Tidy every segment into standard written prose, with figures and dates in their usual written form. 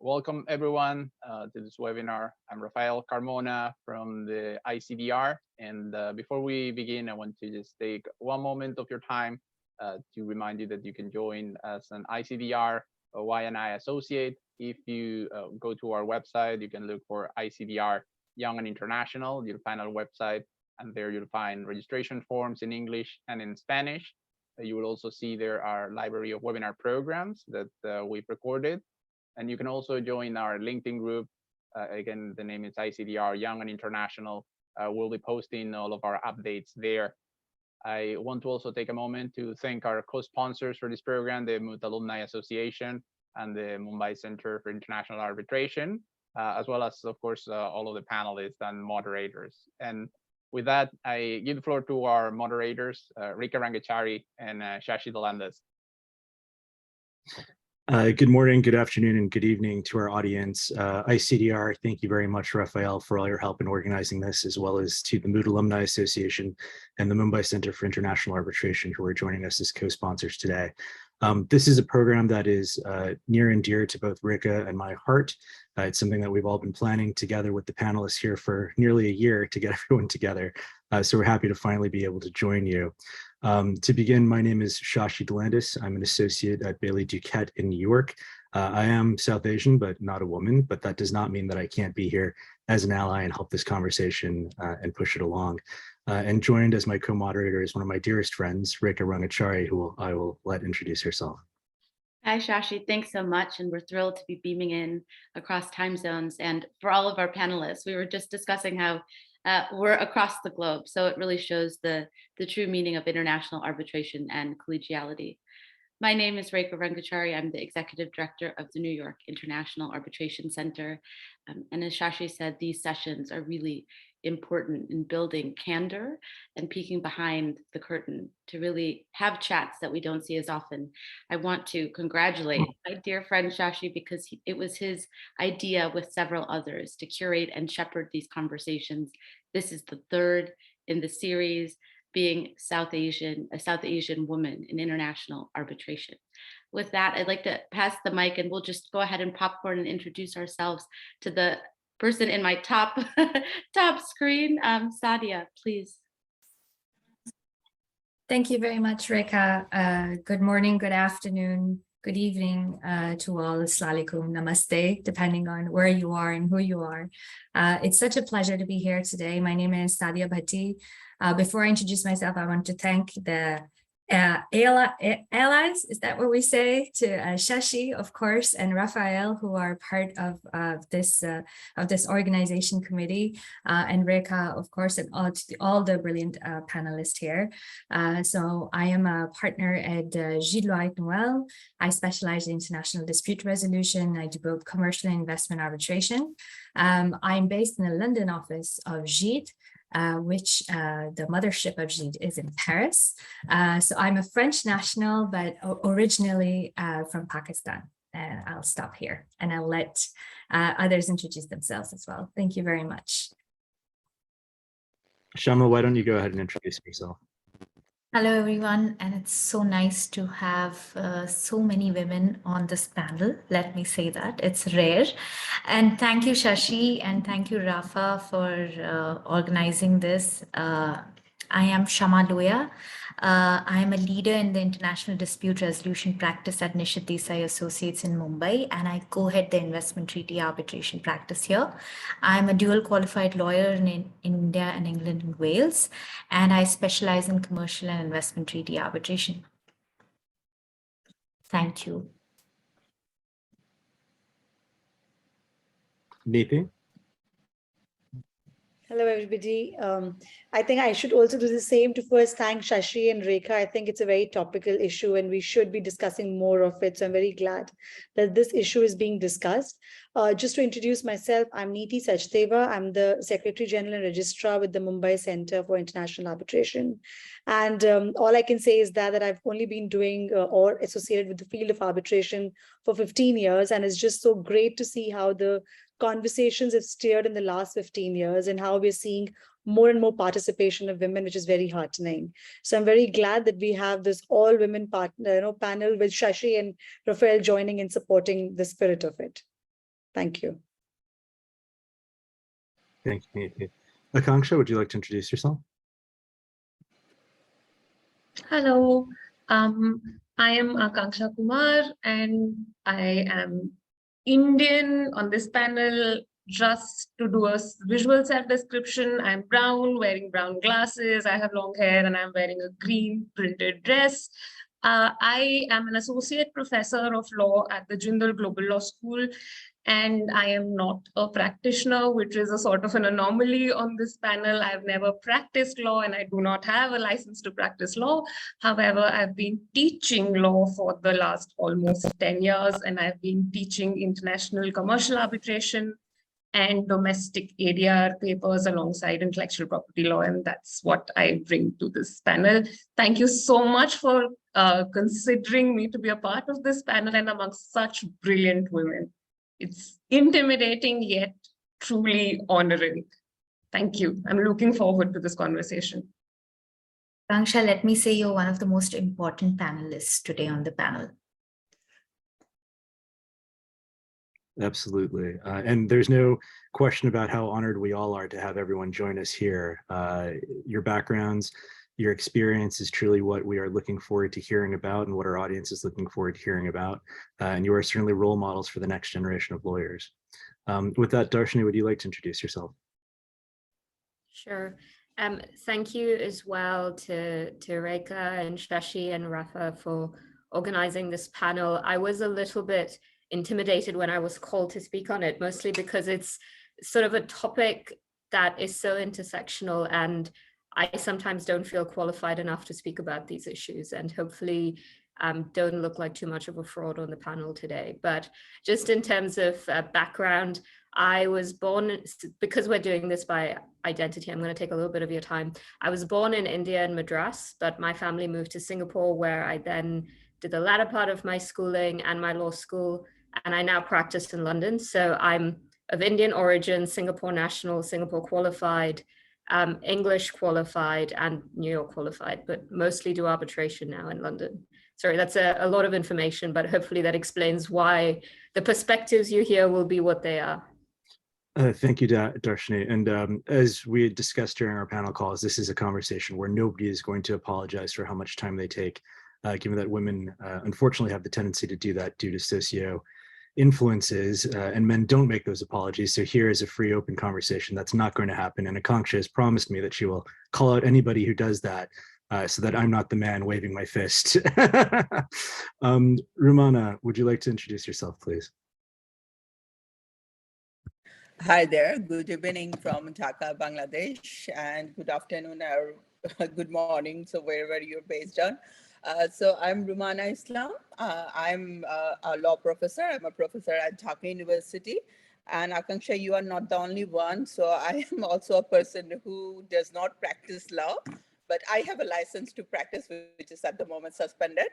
Welcome everyone to this webinar. I'm Rafael Carmona from the ICDR. And before we begin, I want to just take one moment of your time to remind you that you can join as an ICDR Y&I associate. If you go to our website, you can look for ICDR Young and International. You'll find our website, and there you'll find registration forms in English and in Spanish. You will also see there are library of webinar programs that we've recorded. And you can also join our LinkedIn group. Again, the name is ICDR Young and International. We'll be posting all of our updates there. I want to also take a moment to thank our co-sponsors for this program, the Moot Alumni Association and the Mumbai Center for International Arbitration, as well as, of course, all of the panelists and moderators. And with that, I give the floor to our moderators, Rekha Rangachari and Shashi Dholandas. Good morning, good afternoon, and good evening to our audience. ICDR, thank you very much, Rafael, for all your help in organizing this, as well as to the Moot Alumni Association and the Mumbai Center for International Arbitration, who are joining us as co-sponsors today. This is a program that is near and dear to both Rekha and my heart. It's something that we've all been planning together with the panelists here for nearly a year to get everyone together. So we're happy to finally be able to join you. To begin, my name is Shashi Dholandas. I'm an associate at Bailey Duquette in New York. I am South Asian, but not a woman, but that does not mean that I can't be here as an ally and help this conversation and push it along. And joined as my co-moderator is one of my dearest friends, Rekha Rangachari, who I will let introduce herself. Hi, Shashi. Thanks so much. And we're thrilled to be beaming in across time zones. And for all of our panelists, we were just discussing how we're across the globe. So it really shows the true meaning of international arbitration and collegiality. My name is Rekha Rangachari. I'm the executive director of the New York International Arbitration Center. And as Shashi said, these sessions are really important in building candor and peeking behind the curtain to really have chats that we don't see as often. I want to congratulate my dear friend Shashi because it was his idea with several others to curate and shepherd these conversations. This is the third in the series, being a South Asian woman in international arbitration. With that, I'd like to pass the mic and we'll just go ahead and popcorn and introduce ourselves to the person in my top screen, Saadia, please. Thank you very much, Rekha. Good morning, good afternoon, good evening to all. Assalamu alaikum, namaste, depending on where you are and who you are. It's such a pleasure to be here today. My name is Saadia Bhatty. Before I introduce myself, I want to thank the allies, is that what we say, to Shashi, of course, and Rafael, who are part of this organization committee, and Rekha, of course, and all the brilliant panelists here. So I am a partner at Gide Loya. I specialize in international dispute resolution. I do both commercial and investment arbitration. I'm based in the London office of Gide, which the mothership of Gide is in Paris. So I'm a French national, but originally from Pakistan. And I'll stop here and I'll let others introduce themselves as well. Thank you very much. Kshama, why don't you go ahead and introduce yourself? Hello, everyone, and it's so nice to have so many women on this panel. Let me say that. It's rare. And thank you, Shashi, and thank you, Rafa, for organizing this. I am Kshama Loya. I am a leader in the international dispute resolution practice at Nishit Desai Associates in Mumbai, and I co-head the investment treaty arbitration practice here. I'm a dual qualified lawyer in India and England and Wales, and I specialize in commercial and investment treaty arbitration. Thank you. Neeti? Hello, everybody. I think I should also do the same to first thank Shashi and Rekha. I think it's a very topical issue and we should be discussing more of it. So I'm very glad that this issue is being discussed. Just to introduce myself, I'm Neeti Sachdeva. I'm the Secretary General and Registrar with the Mumbai Center for International Arbitration. And all I can say is that I've only been doing or associated with the field of arbitration for 15 years. And it's just so great to see how the conversations have steered in the last 15 years and how we're seeing more and more participation of women, which is very heartening. So I'm very glad that we have this all women panel with Shashi and Rafael joining and supporting the spirit of it. Thank you. Thank you, Neeti. Aakanksha, would you like to introduce yourself? Hello, I am Aakanksha Kumar, and I am Indian on this panel. Just to do a visual self-description, I'm brown, wearing brown glasses, I have long hair, and I'm wearing a green printed dress. I am an associate professor of law at the Jindal Global Law School, and I am not a practitioner, which is a sort of an anomaly on this panel. I've never practiced law, and I do not have a license to practice law. However, I've been teaching law for the last almost 10 years, and I've been teaching international commercial arbitration and domestic ADR papers alongside intellectual property law, and that's what I bring to this panel. Thank you so much for considering me to be a part of this panel and amongst such brilliant women. It's intimidating yet truly honoring. Thank you. I'm looking forward to this conversation. Aakanksha, let me say you're one of the most important panelists today on the panel. Absolutely. And there's no question about how honored we all are to have everyone join us here. Your backgrounds, your experience is truly what we are looking forward to hearing about and what our audience is looking forward to hearing about. And you are certainly role models for the next generation of lawyers. With that, Dharshini, would you like to introduce yourself? Sure. Thank you as well to Rekha and Shashi and Rafa for organizing this panel. I was a little bit intimidated when I was called to speak on it, mostly because it's sort of a topic that is so intersectional, and I sometimes don't feel qualified enough to speak about these issues, and hopefully don't look like too much of a fraud on the panel today. But just in terms of background, I was born, because we're doing this by identity, I'm going to take a little bit of your time. I was born in India in Madras, but my family moved to Singapore, where I then did the latter part of my schooling and my law school, and I now practice in London. So I'm of Indian origin, Singapore national, Singapore qualified, English qualified, and New York qualified, but mostly do arbitration now in London. Sorry, that's a lot of information, but hopefully that explains why the perspectives you hear will be what they are. Thank you, Dharshini. And as we had discussed during our panel calls, this is a conversation where nobody is going to apologize for how much time they take, given that women unfortunately have the tendency to do that due to socio-influences, and men don't make those apologies. So here is a free, open conversation that's not going to happen. And Aakanksha has promised me that she will call out anybody who does that, so that I'm not the man waving my fist. Rumana, would you like to introduce yourself, please? Hi there, good evening from Dhaka, Bangladesh, and good afternoon or good morning, so wherever you're based on. So I'm Rumana Islam. I'm a law professor. I'm a professor at Dhaka University. And Aakanksha, you are not the only one. So I am also a person who does not practice law, but I have a license to practice, which is at the moment suspended.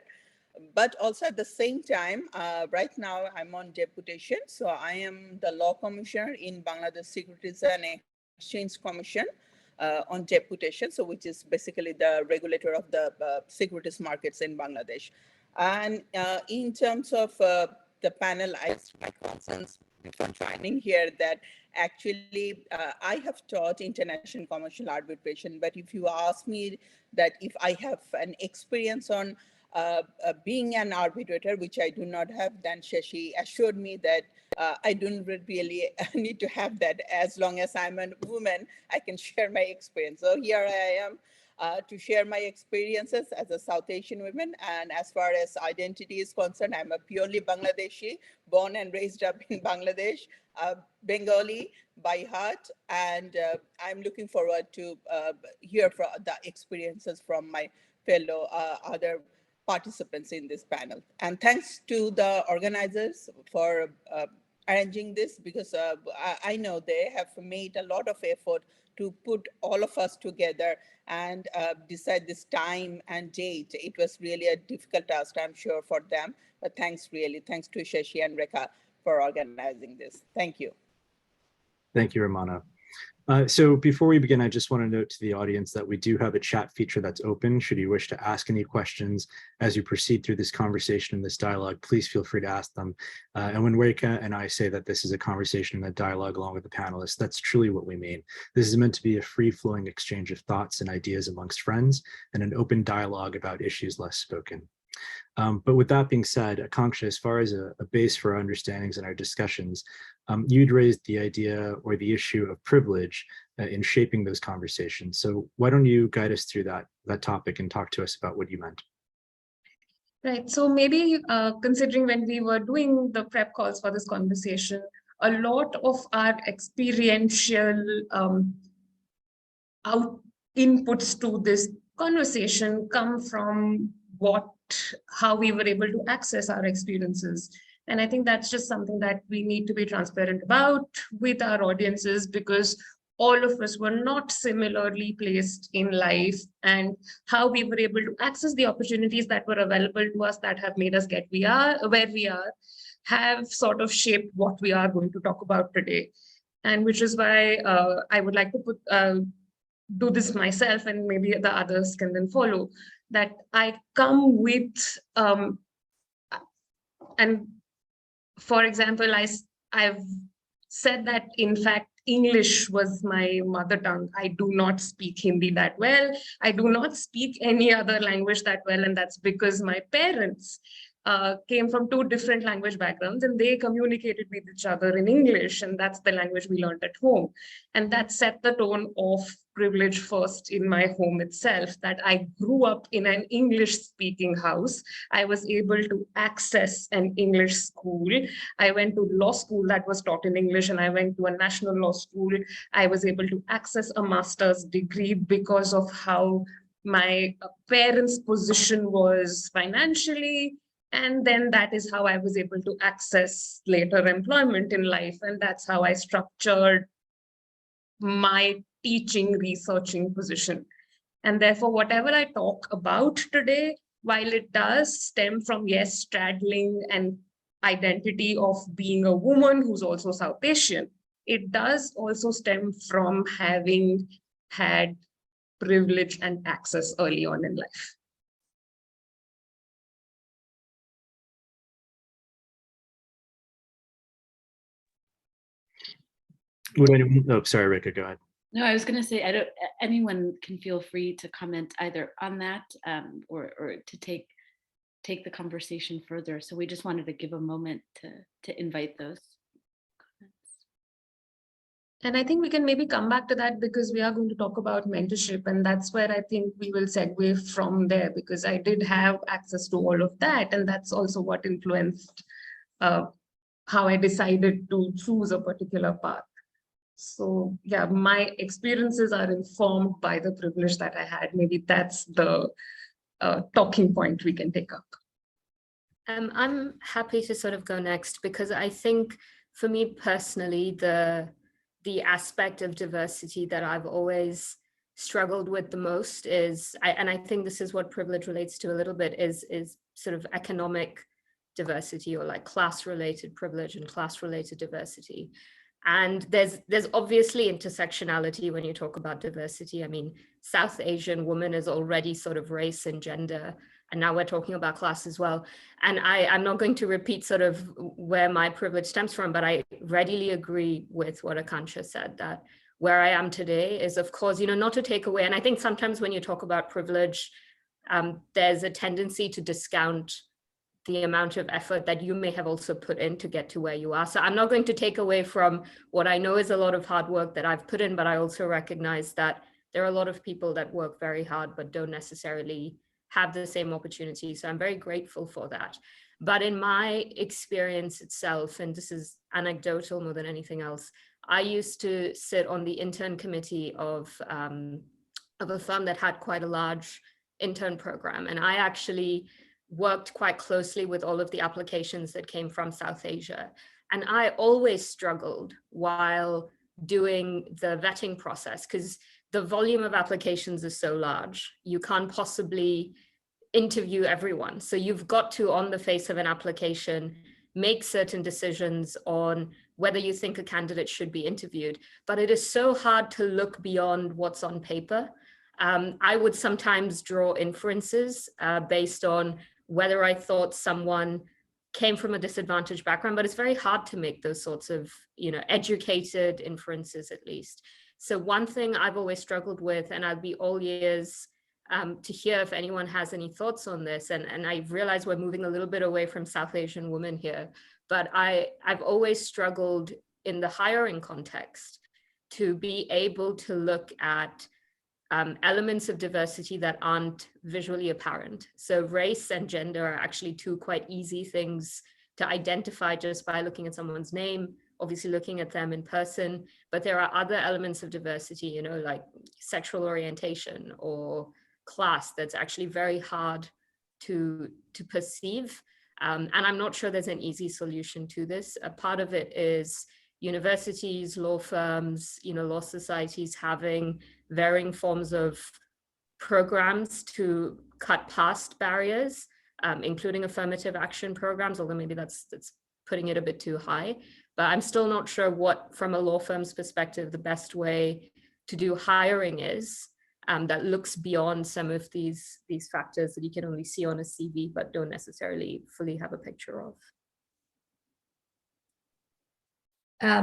But also at the same time, right now I'm on deputation. So I am the law commissioner in Bangladesh Securities and Exchange Commission on deputation, so which is basically the regulator of the securities markets in Bangladesh. And in terms of the panel, I my concerns before joining here that actually I have taught international commercial arbitration, but if you ask me that if I have an experience on being an arbitrator, which I do not have, then Shashi assured me that I don't really need to have that. As long as I'm a woman, I can share my experience. So here I am to share my experiences as a South Asian woman. And as far as identity is concerned, I'm a purely Bangladeshi, born and raised up in Bangladesh, Bengali by heart. And I'm looking forward to hear from the experiences from my fellow other participants in this panel. And thanks to the organizers for arranging this, because I know they have made a lot of effort to put all of us together and decide this time and date. It was really a difficult task, I'm sure, for them. But thanks to Shashi and Rekha for organizing this. Thank you. Thank you, Rumana. So before we begin, I just want to note to the audience that we do have a chat feature that's open. Should you wish to ask any questions as you proceed through this conversation and this dialogue, please feel free to ask them. And when Rekha and I say that this is a conversation and a dialogue along with the panelists, that's truly what we mean. This is meant to be a free-flowing exchange of thoughts and ideas amongst friends and an open dialogue about issues less spoken. But with that being said, Aakanksha, as far as a base for our understandings and our discussions, you'd raised the idea or the issue of privilege in shaping those conversations. So why don't you guide us through that topic and talk to us about what you meant? Right. So maybe considering when we were doing the prep calls for this conversation, a lot of our experiential inputs to this conversation come from how we were able to access our experiences. And I think that's just something that we need to be transparent about with our audiences, because all of us were not similarly placed in life, and how we were able to access the opportunities that were available to us that have made us get where we are, have sort of shaped what we are going to talk about today. And which is why I would like to do this myself, and maybe the others can then follow, that I come with, and for example, I've said that in fact, English was my mother tongue. I do not speak Hindi that well. I do not speak any other language that well. And that's because my parents came from two different language backgrounds, and they communicated with each other in English, and that's the language we learned at home. And that set the tone of privilege first in my home itself, that I grew up in an English-speaking house. I was able to access an English school. I went to law school that was taught in English, and I went to a national law school. I was able to access a master's degree because of how my parents' position was financially. And then that is how I was able to access later employment in life. And that's how I structured my teaching, researching position. And therefore, whatever I talk about today, while it does stem from, yes, straddling an identity of being a woman who's also South Asian, it does also stem from having had privilege and access early on in life. Sorry, Rekha, go ahead. No, I was going to say, anyone can feel free to comment either on that or to take the conversation further. So we just wanted to give a moment to invite those comments. And I think we can maybe come back to that, because we are going to talk about mentorship, and that's where I think we will segue from there, because I did have access to all of that, and that's also what influenced how I decided to choose a particular path. So yeah, my experiences are informed by the privilege that I had. Maybe that's the talking point we can take up. I'm happy to sort of go next, because I think for me personally, the aspect of diversity that I've always struggled with the most is, and I think this is what privilege relates to a little bit, is sort of economic diversity, or like class-related privilege and class-related diversity. And there's obviously intersectionality when you talk about diversity. I mean, South Asian woman is already sort of race and gender, and now we're talking about class as well. And I'm not going to repeat sort of where my privilege stems from, but I readily agree with what Aakanksha said, that where I am today is, of course, not to take away. And I think sometimes when you talk about privilege, there's a tendency to discount the amount of effort that you may have also put in to get to where you are. So I'm not going to take away from what I know is a lot of hard work that I've put in, but I also recognize that there are a lot of people that work very hard, but don't necessarily have the same opportunity. So I'm very grateful for that. But in my experience itself, and this is anecdotal more than anything else, I used to sit on the intern committee of a firm that had quite a large intern program. And I actually worked quite closely with all of the applications that came from South Asia. And I always struggled while doing the vetting process, because the volume of applications is so large. You can't possibly interview everyone. So you've got to, on the face of an application, make certain decisions on whether you think a candidate should be interviewed. But it is so hard to look beyond what's on paper. I would sometimes draw inferences based on whether I thought someone came from a disadvantaged background, but it's very hard to make those sorts of, educated inferences at least. So one thing I've always struggled with, and I'd be all ears to hear if anyone has any thoughts on this, and I realize we're moving a little bit away from South Asian women here, but I've always struggled in the hiring context to be able to look at elements of diversity that aren't visually apparent. So race and gender are actually two quite easy things to identify just by looking at someone's name, obviously looking at them in person, but there are other elements of diversity, like sexual orientation or class that's actually very hard to perceive. And I'm not sure there's an easy solution to this. A part of it is universities, law firms, law societies having varying forms of programs to cut past barriers, including affirmative action programs, although maybe that's putting it a bit too high. But I'm still not sure what, from a law firm's perspective, the best way to do hiring is that looks beyond some of these factors that you can only see on a CV, but don't necessarily fully have a picture of.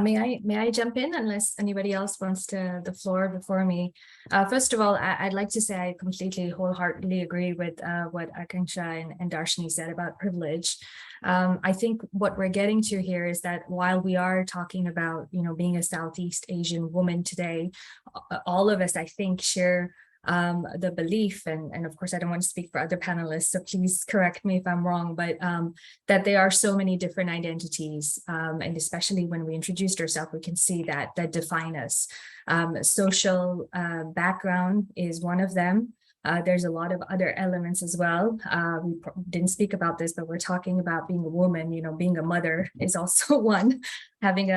May I jump in unless anybody else wants the floor before me? First of all, I'd like to say I completely wholeheartedly agree with what Aakanksha and Dharshini said about privilege. I think what we're getting to here is that while we are talking about, being a Southeast Asian woman today, all of us, I think, share the belief, and of course I don't want to speak for other panelists, so please correct me if I'm wrong, but that there are so many different identities, and especially when we introduced ourselves, we can see that define us. Social background is one of them. There's a lot of other elements as well. We didn't speak about this, but we're talking about being a woman, being a mother is also one. Having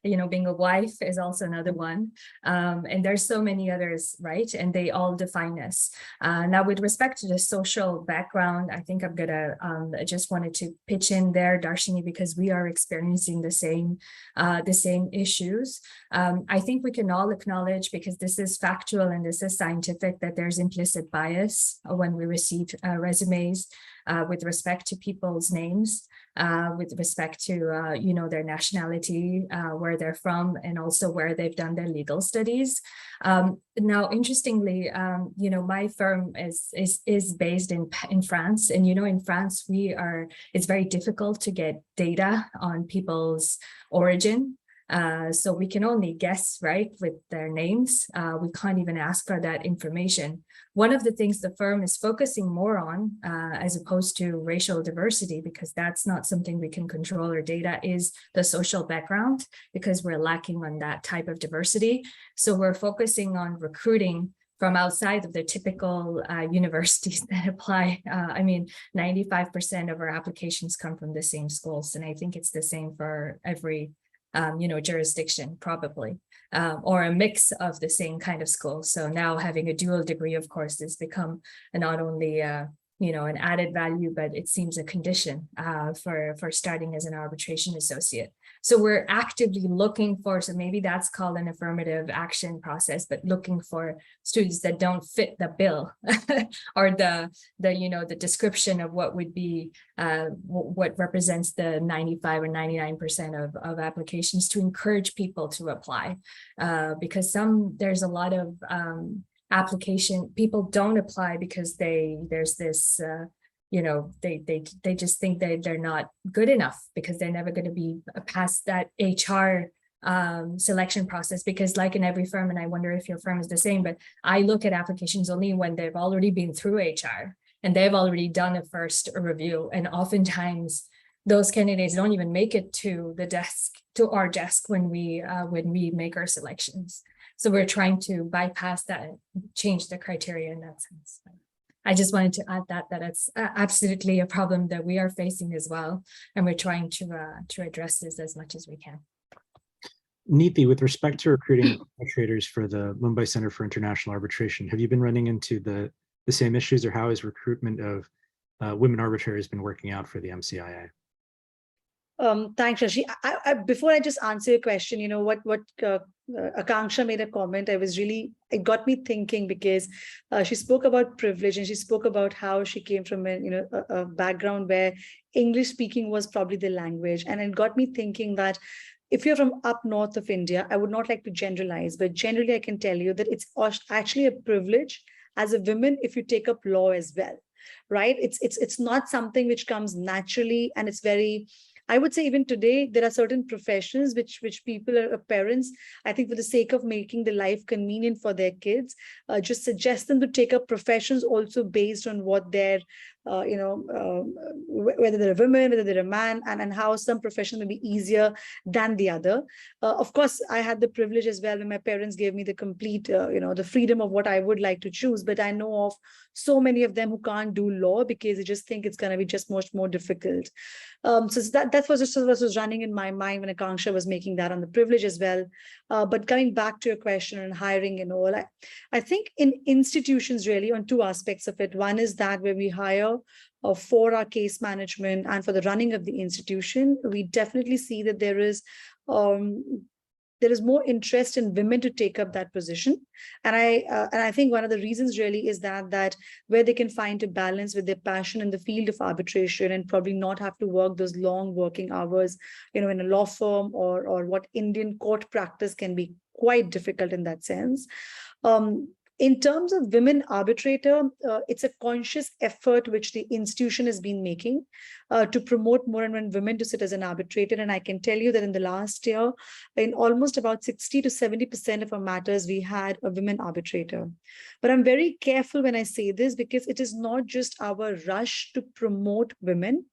being a wife is also another one. And there's so many others, right? And they all define us. Now, with respect to the social background, I think I'm gonna, I just wanted to pitch in there, Dharshini, because we are experiencing the same issues. I think we can all acknowledge, because this is factual and this is scientific, that there's implicit bias when we receive resumes with respect to people's names, with respect to their nationality, where they're from, and also where they've done their legal studies. Now, interestingly, my firm is based in France, and in France it's very difficult to get data on people's origin. So we can only guess, right, with their names. We can't even ask for that information. One of the things the firm is focusing more on, as opposed to racial diversity, because that's not something we can control or data, is the social background, because we're lacking on that type of diversity. So we're focusing on recruiting from outside of the typical universities that apply. 95% of our applications come from the same schools, and I think it's the same for every jurisdiction, probably, or a mix of the same kind of school. So now having a dual degree, of course, has become not only an added value, but it seems a condition for starting as an arbitration associate. So we're actively looking for, so maybe that's called an affirmative action process, but looking for students that don't fit the bill or the description of what would be what represents the 95 or 99% of applications, to encourage people to apply, because there's a lot of application, people don't apply because there's this they just think they're not good enough, because they're never going to be past that HR selection process. Because like in every firm, and I wonder if your firm is the same, but I look at applications only when they've already been through HR and they've already done a first review, and oftentimes those candidates don't even make it to our desk when we make our selections. So we're trying to bypass that and change the criteria in that sense. I just wanted to add that it's absolutely a problem that we are facing as well, and we're trying to address this as much as we can. Neeti, with respect to recruiting arbitrators for the Mumbai Center for International Arbitration, have you been running into the same issues, or how has recruitment of women arbitrators been working out for the MCIA? Thanks, Shashi. Before I just answer your question, you know, what Aakanksha made a comment, it got me thinking, because she spoke about privilege, and she spoke about how she came from a background where English speaking was probably the language. And it got me thinking that if you're from up north of India, I would not like to generalize, but generally I can tell you that it's actually a privilege as a woman if you take up law as well, right? It's not something which comes naturally, and it's very, I would say even today, there are certain professions which people are parents, I think for the sake of making the life convenient for their kids, just suggest them to take up professions also based on what their, whether they're a woman, whether they're a man, and how some professions may be easier than the other. Of course, I had the privilege as well when my parents gave me the complete, the freedom of what I would like to choose. But I know of so many of them who can't do law because they just think it's going to be just much more difficult. So that was just what was running in my mind when Aakanksha was making that on the privilege as well. But coming back to your question on hiring and all, I think in institutions really on two aspects of it. One is that where we hire for our case management and for the running of the institution, we definitely see that there is more interest in women to take up that position. And I think one of the reasons really is that where they can find a balance with their passion in the field of arbitration and probably not have to work those long working hours, in a law firm, or what Indian court practice can be quite difficult in that sense. In terms of women arbitrator, it's a conscious effort which the institution has been making to promote more and more women to sit as an arbitrator. And I can tell you that in the last year, in almost about 60 to 70% of our matters, we had a women arbitrator. But I'm very careful when I say this, because it is not just our rush to promote women,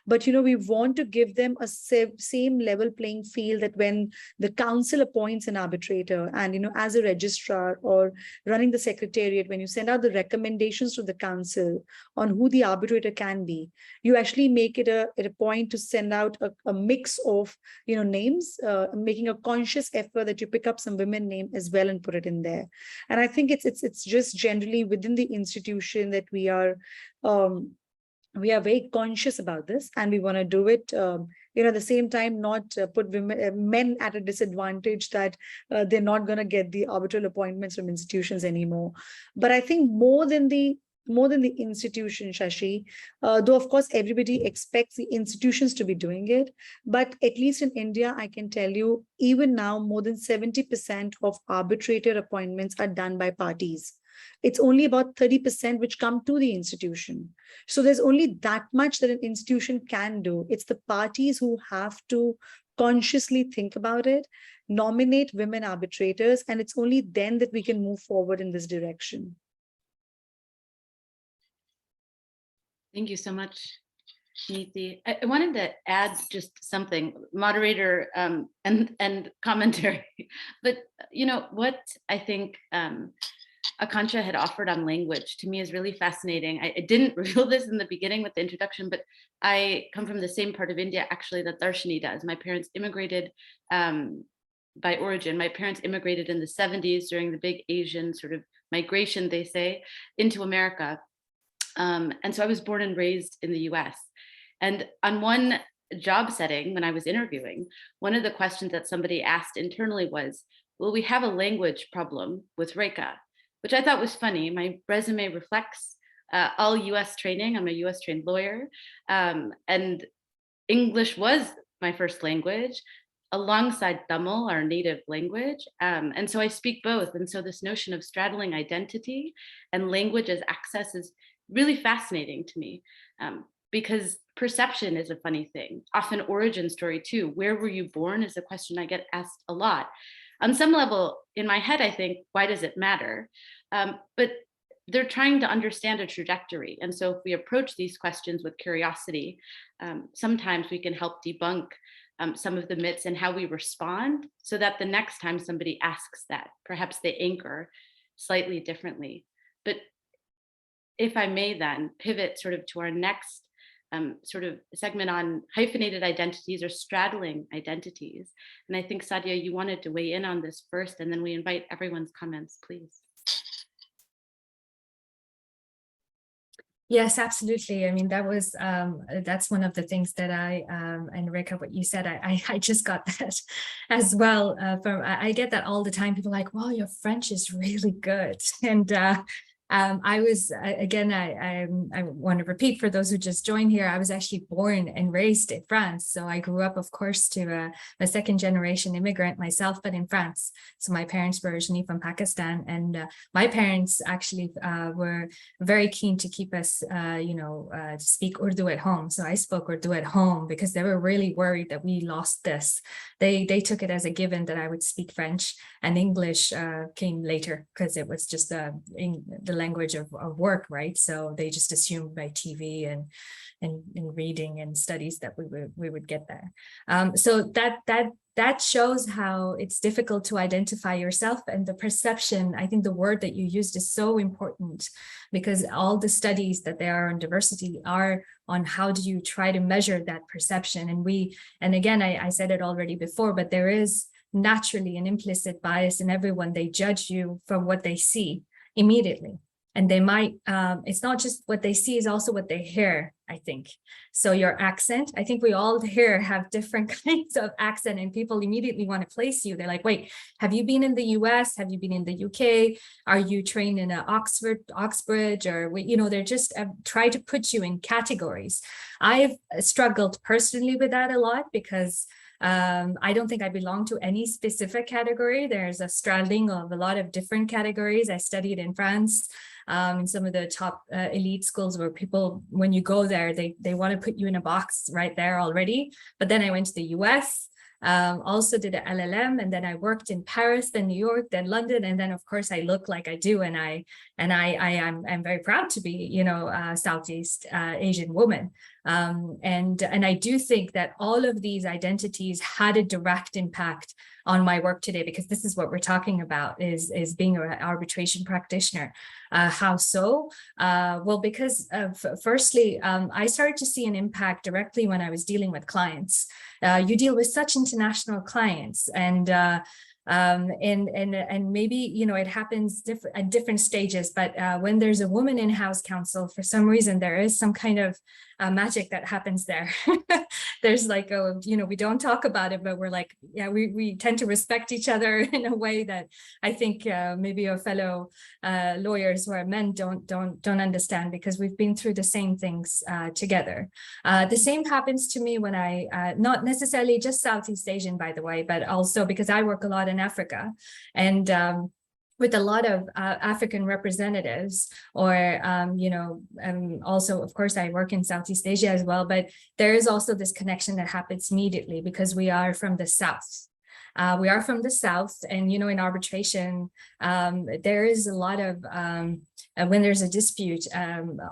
but we want to give them a same level playing field, that when the council appoints an arbitrator, and as a registrar or running the secretariat, when you send out the recommendations to the council on who the arbitrator can be, you actually make it a point to send out a mix of names, making a conscious effort that you pick up some women name as well and put it in there. And I think it's just generally within the institution that we are very conscious about this, and we want to do it, at the same time, not put men at a disadvantage that they're not going to get the arbitral appointments from institutions anymore. But I think more than the institution, Shashi, though of course everybody expects the institutions to be doing it, but at least in India, I can tell you, even now, more than 70% of arbitrator appointments are done by parties. It's only about 30% which come to the institution. So there's only that much that an institution can do. It's the parties who have to consciously think about it, nominate women arbitrators, and it's only then that we can move forward in this direction. Thank you so much, Neeti. I wanted to add just something, moderator and commentary. But what I think Aakanksha had offered on language to me is really fascinating. I didn't reveal this in the beginning with the introduction, but I come from the same part of India actually that Dharshini does. My parents immigrated by origin. My parents immigrated in the 70s during the big Asian sort of migration, they say, into America. And so I was born and raised in the US. And on one job setting, when I was interviewing, one of the questions that somebody asked internally was, will we have a language problem with Rekha? Which I thought was funny. My resume reflects all US training. I'm a US trained lawyer. And English was my first language, alongside Tamil, our native language. And so I speak both. And so this notion of straddling identity and language as access is really fascinating to me, because perception is a funny thing. Often origin story too. Where were you born is a question I get asked a lot. On some level, in my head, I think, why does it matter? But they're trying to understand a trajectory. And so if we approach these questions with curiosity, sometimes we can help debunk some of the myths and how we respond, so that the next time somebody asks that, perhaps they anchor slightly differently. But if I may then pivot sort of to our next sort of segment on hyphenated identities or straddling identities. And I think, Saadia, you wanted to weigh in on this first, and then we invite everyone's comments, please. Yes, absolutely. I mean, that's one of the things that and Rekha, what you said, I just got that as well. I get that all the time. People are like, wow, your French is really good. And I was, again, I want to repeat for those who just joined here, I was actually born and raised in France. So I grew up, of course, to a second generation immigrant myself, but in France. So my parents were originally from Pakistan, and my parents actually were very keen to keep us, to speak Urdu at home. So I spoke Urdu at home because they were really worried that we lost this. They took it as a given that I would speak French, and English came later because it was just the language of work, right? So they just assumed by TV and reading and studies that we would get there. So that shows how it's difficult to identify yourself, and the perception. I think the word that you used is so important, because all the studies that there are on diversity are on how do you try to measure that perception. And again, I said it already before, but there is naturally an implicit bias in everyone. They judge you from what they see immediately. And they might, it's not just what they see, is also what they hear, I think. So your accent, I think we all here have different kinds of accent, and people immediately want to place you. They're like, wait, have you been in the US? Have you been in the UK? Are you trained in Oxbridge? Or, they're just try to put you in categories. I've struggled personally with that a lot, because I don't think I belong to any specific category. There's a straddling of a lot of different categories. I studied in France, in some of the top elite schools, where people, when you go there, they want to put you in a box right there already. But then I went to the US, also did an LLM, and then I worked in Paris, then New York, then London, and then of course I look like I do, and I'm very proud to be, a Southeast Asian woman. And I do think that all of these identities had a direct impact on my work today, because this is what we're talking about, is being an arbitration practitioner. How so? Well, because firstly, I started to see an impact directly when I was dealing with clients. You deal with such international clients, and maybe it happens at different stages, but when there's a woman in-house counsel, for some reason there is some kind of magic that happens there. There's like we don't talk about it, but we're like, yeah, we tend to respect each other in a way that I think maybe our fellow lawyers who are men don't understand, because we've been through the same things together. The same happens to me when I not necessarily just Southeast Asian, by the way, but also because I work a lot in Africa, and with a lot of African representatives, or also, of course, I work in Southeast Asia as well, but there is also this connection that happens immediately, because we are from the South. We are from the South, and in arbitration, there is a lot of when there's a dispute,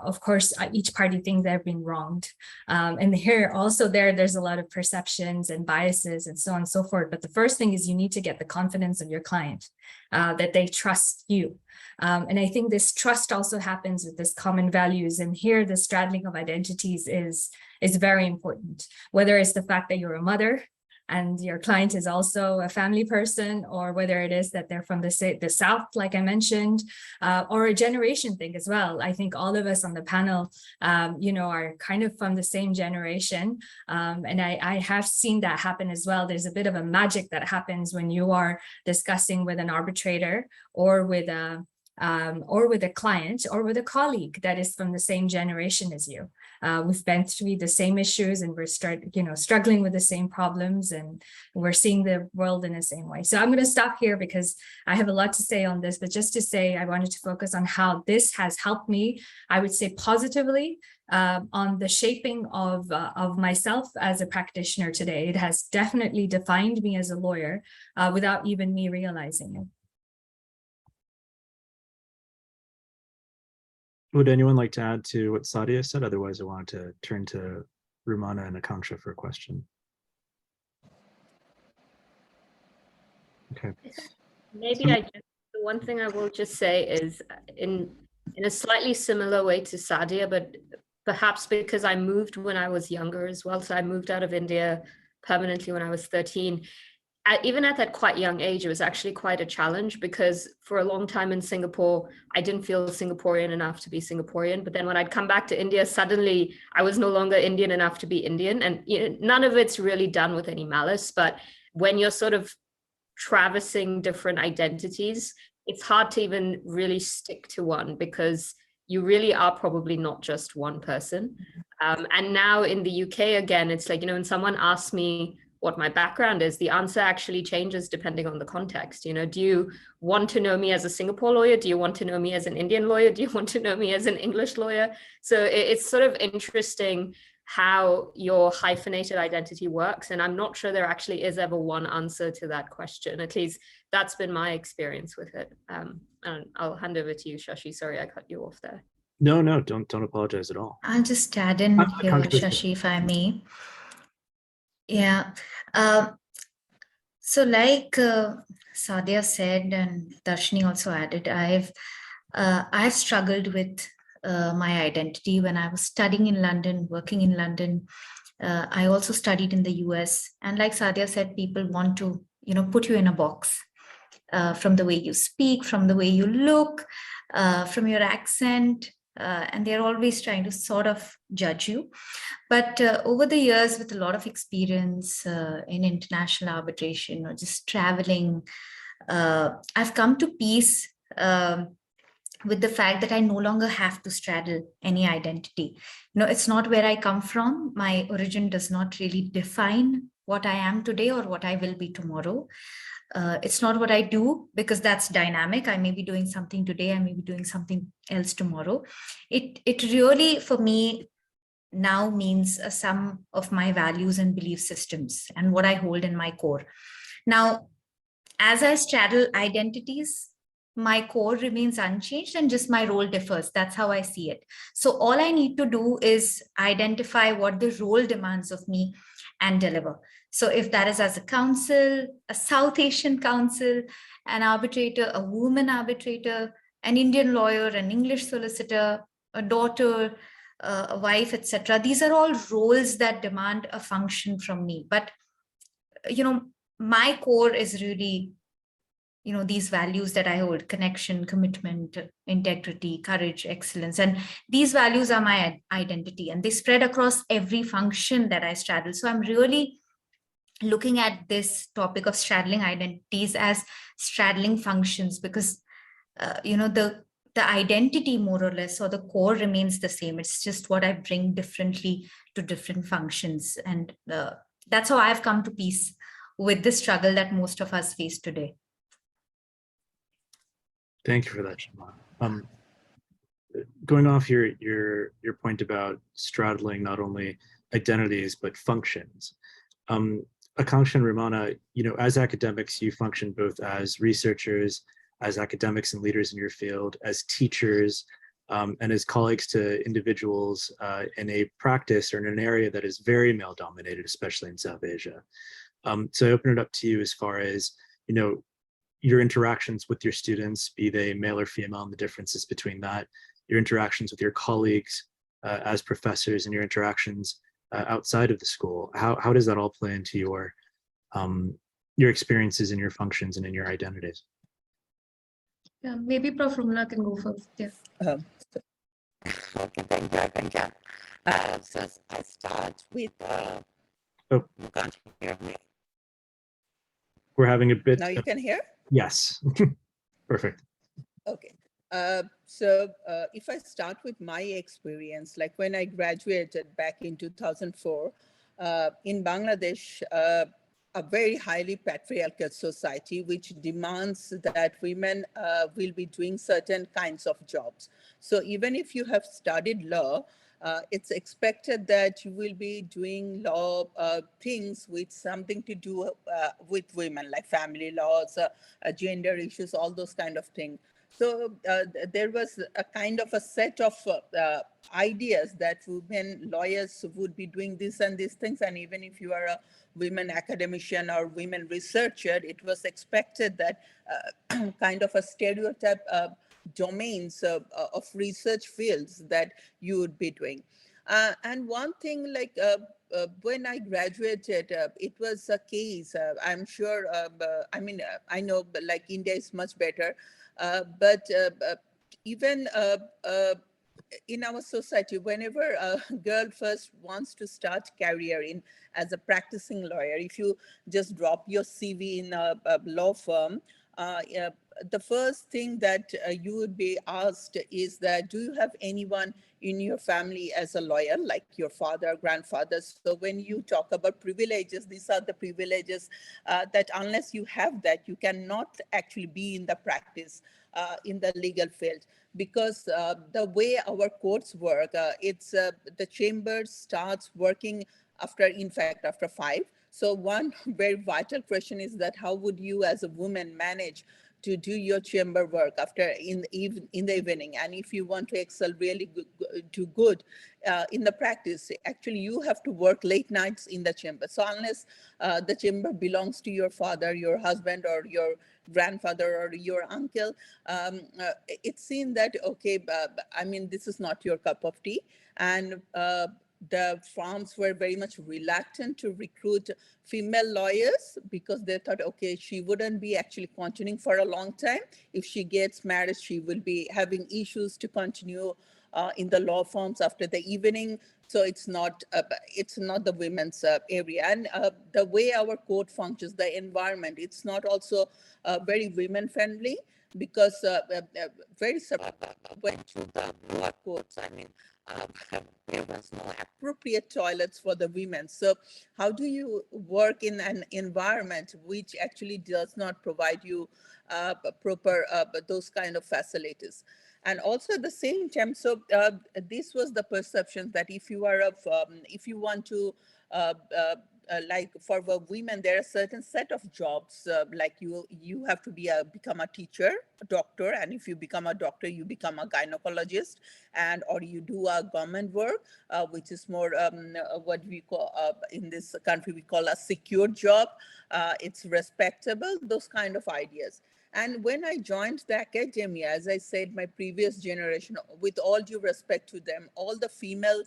of course, each party thinks they've been wronged, and here also there's a lot of perceptions and biases and so on and so forth. But the first thing is you need to get the confidence of your client, that they trust you. And I think this trust also happens with this common values, and here the straddling of identities is very important, whether it's the fact that you're a mother and your client is also a family person, or whether it is that they're from the South, like I mentioned, or a generation thing as well. I think all of us on the panel, are kind of from the same generation. And I have seen that happen as well. There's a bit of a magic that happens when you are discussing with an arbitrator, or with a client, or with a colleague that is from the same generation as you. We've been through the same issues, and we're struggling with the same problems, and we're seeing the world in the same way. So I'm going to stop here because I have a lot to say on this, but just to say, I wanted to focus on how this has helped me, I would say positively, on the shaping of myself as a practitioner today. It has definitely defined me as a lawyer without even me realizing it. Would anyone like to add to what Saadia said? Otherwise, I wanted to turn to Rumana and Aakanksha for a question. Okay. Maybe the one thing I will just say is in a slightly similar way to Saadia, but perhaps because I moved when I was younger as well. So I moved out of India permanently when I was 13. even at that quite young age, it was actually quite a challenge, because for a long time in Singapore, I didn't feel Singaporean enough to be Singaporean. But then when I'd come back to India, suddenly I was no longer Indian enough to be Indian. And none of it's really done with any malice. But when you're sort of traversing different identities, it's hard to even really stick to one, because you really are probably not just one person. And now in the UK, again, it's like, when someone asks me what my background is, the answer actually changes depending on the context. Do you want to know me as a Singapore lawyer? Do you want to know me as an Indian lawyer? Do you want to know me as an English lawyer? So it's sort of interesting how your hyphenated identity works. And I'm not sure there actually is ever one answer to that question. At least that's been my experience with it. And I'll hand over to you, Shashi. Sorry, I cut you off there. No, don't apologize at all. I'll just add in here, Shashi, if I may. Yeah. So like Saadia said, and Dharshini also added, I've struggled with my identity when I was studying in London, working in London. I also studied in the US. And like Saadia said, people want to, put you in a box from the way you speak, from the way you look, from your accent. And they're always trying to sort of judge you. But over the years, with a lot of experience in international arbitration or just traveling, I've come to peace with the fact that I no longer have to straddle any identity. It's not where I come from. My origin does not really define what I am today or what I will be tomorrow. It's not what I do, because that's dynamic. I may be doing something today, I may be doing something else tomorrow. It really, for me, now means a sum of my values and belief systems and what I hold in my core. Now, as I straddle identities, my core remains unchanged and just my role differs. That's how I see it. So all I need to do is identify what the role demands of me and deliver. So if that is as a counsel, a South Asian counsel, an arbitrator, a woman arbitrator, an Indian lawyer, an English solicitor, a daughter, a wife, etc. These are all roles that demand a function from me. But, my core is really, these values that I hold: connection, commitment, integrity, courage, excellence. And these values are my identity, and they spread across every function that I straddle. So I'm really looking at this topic of straddling identities as straddling functions, because, the identity more or less, or the core, remains the same. It's just what I bring differently to different functions. And that's how I've come to peace with the struggle that most of us face today. Thank you for that, Kshama. Going off your point about straddling not only identities but functions, Aakanksha and Rumana, as academics, you function both as researchers, as academics and leaders in your field, as teachers, and as colleagues to individuals in a practice or in an area that is very male dominated, especially in South Asia. So I open it up to you as far as, your interactions with your students, be they male or female, and the differences between that, your interactions with your colleagues as professors, and your interactions outside of the school. How does that all play into your experiences and your functions and in your identities? Yeah, maybe Prof. Rumana can go first. Yeah. Okay, thank you, Aakanksha. So I start with. Oh, you can't hear me. We're having a bit. Now you can hear? Yes. Perfect. Okay. So if I start with my experience, like when I graduated back in 2004, in Bangladesh, a very highly patriarchal society, which demands that women will be doing certain kinds of jobs. So even if you have studied law, it's expected that you will be doing law things with something to do with women, like family laws, gender issues, all those kind of things. So there was a kind of a set of ideas that women lawyers would be doing this and these things. And even if you are a women academician or women researcher, it was expected that kind of a stereotype domains of research fields that you would be doing. And one thing, like when I graduated, it was a case. I'm sure. I mean, I know, but like India is much better, but even in our society, whenever a girl first wants to start career in as a practicing lawyer, if you just drop your CV in a law firm, the first thing that you would be asked is that, do you have anyone in your family as a lawyer, like your father, grandfather? So when you talk about privileges, these are the privileges that unless you have that, you cannot actually be in the practice in the legal field. Because the way our courts work, it's the chamber starts working after, in fact, after 5. So one very vital question is that how would you as a woman manage to do your chamber work after in the evening? And if you want to excel really good in the practice, actually you have to work late nights in the chamber. So unless the chamber belongs to your father, your husband, or your grandfather or your uncle, it's seen that, okay, I mean, this is not your cup of tea. And the firms were very much reluctant to recruit female lawyers because they thought, okay, she wouldn't be actually continuing for a long time. If she gets married, she will be having issues to continue in the law firms after the evening. So it's not the women's area. And the way our court functions, the environment, it's not also very women friendly, because very Went to the lower courts. I mean, there was no appropriate toilets for the women. So how do you work in an environment which actually does not provide you proper those kind of facilities? And also at the same time, so this was the perception that if you are if you want to like for women, there are a certain set of jobs, like you have to become a teacher, a doctor, and if you become a doctor, you become a gynecologist, and or you do a government work, which is more what we call in this country we call a secure job. It's respectable, those kind of ideas. And when I joined the academia, as I said, my previous generation, with all due respect to them, all the female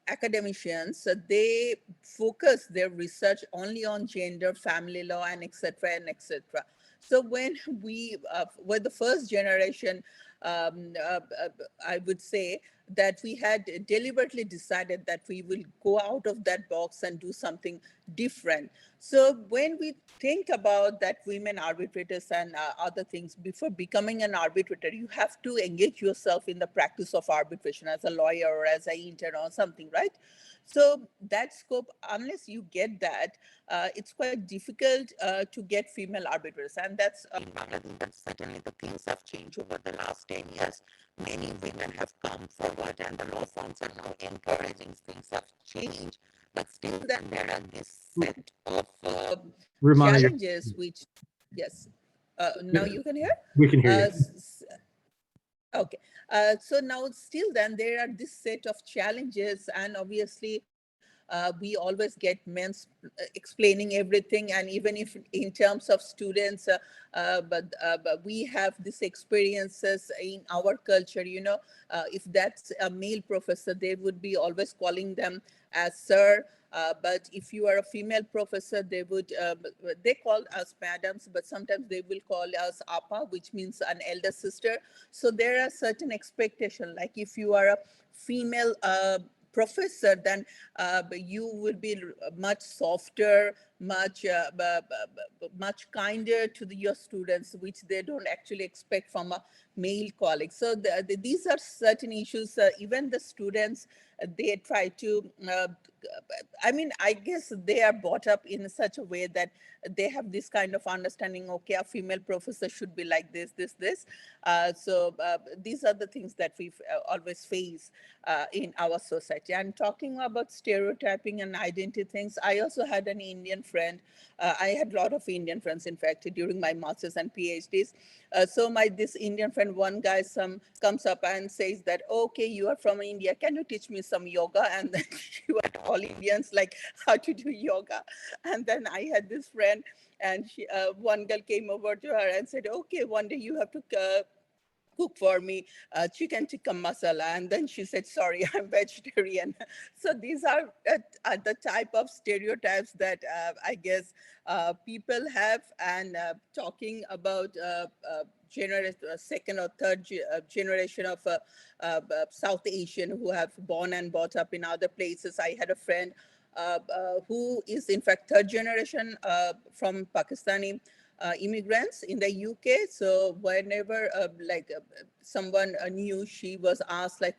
academicians, they focus their research only on gender, family law, and etc. and etc. So when we were the first generation, I would say that we had deliberately decided that we will go out of that box and do something different. So when we think about that women arbitrators and other things, before becoming an arbitrator, you have to engage yourself in the practice of arbitration as a lawyer or as an intern or something, right? So that scope, unless you get that, it's quite difficult to get female arbitrators. And that's certainly the things have changed over the last 10 years. Many women have come forward and the law firms are now encouraging. Things have changed, but still then there are this set of Rumana, challenges which, yes, now you can hear? We can hear you. Okay, so now still then there are this set of challenges, and obviously we always get men explaining everything, and even if in terms of students, but we have these experiences in our culture, you know, if that's a male professor, they would be always calling them as sir. But if you are a female professor, they would they call us madams, but sometimes they will call us appa, which means an elder sister. So there are certain expectations, like if you are a female professor, then you will be much softer, much kinder to your students, which they don't actually expect from a male colleague. So these are certain issues. Even the students, they try to, I mean, I guess they are brought up in such a way that they have this kind of understanding, okay, a female professor should be like this. So these are the things that we always face in our society. And talking about stereotyping and identity things, I also had an Indian friend. I had a lot of Indian friends, in fact, during my masters and PhDs. So this Indian friend, one guy comes up and says that, okay, you are from India, can you teach me some yoga? And then she were all Indians, like, how to do yoga. And then I had this friend, and one girl came over to her and said, okay, one day you have to cook for me chicken tikka masala, and then she said, sorry, I'm vegetarian. So these are the type of stereotypes that I guess people have, and talking about second or third generation of South Asian who have born and brought up in other places. I had a friend who is in fact third generation from Pakistani immigrants in the UK. So whenever someone knew, she was asked like,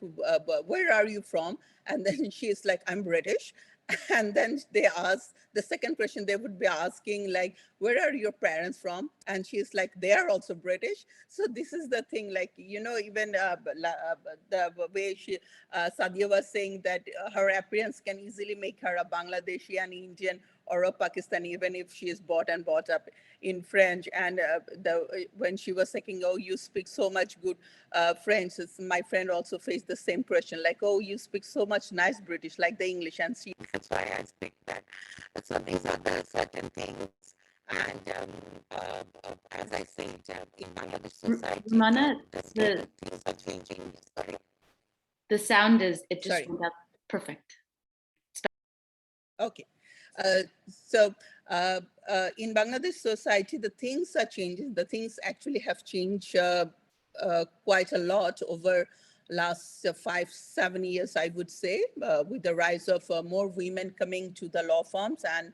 where are you from? And then she's like, I'm British. And then they ask, the second question they would be asking like, where are your parents from? And she's like, they are also British. So this is the thing, like, you know, even the way Saadia was saying that her appearance can easily make her a Bangladeshi, an Indian, or a Pakistani, even if she is brought up in French. And when she was saying, oh, you speak so much good French, my friend also faced the same question, like, oh, you speak so much nice British, like the English. And she, that's why I speak that. So these are the certain things. And as I said, in Bangladesh society, Rumana, things are changing. Sorry. the sound is, it just Sorry. went up perfect. Okay. So in Bangladesh society, the things are changing. The things actually have changed quite a lot over last 5-7 years, I would say, with the rise of more women coming to the law firms, and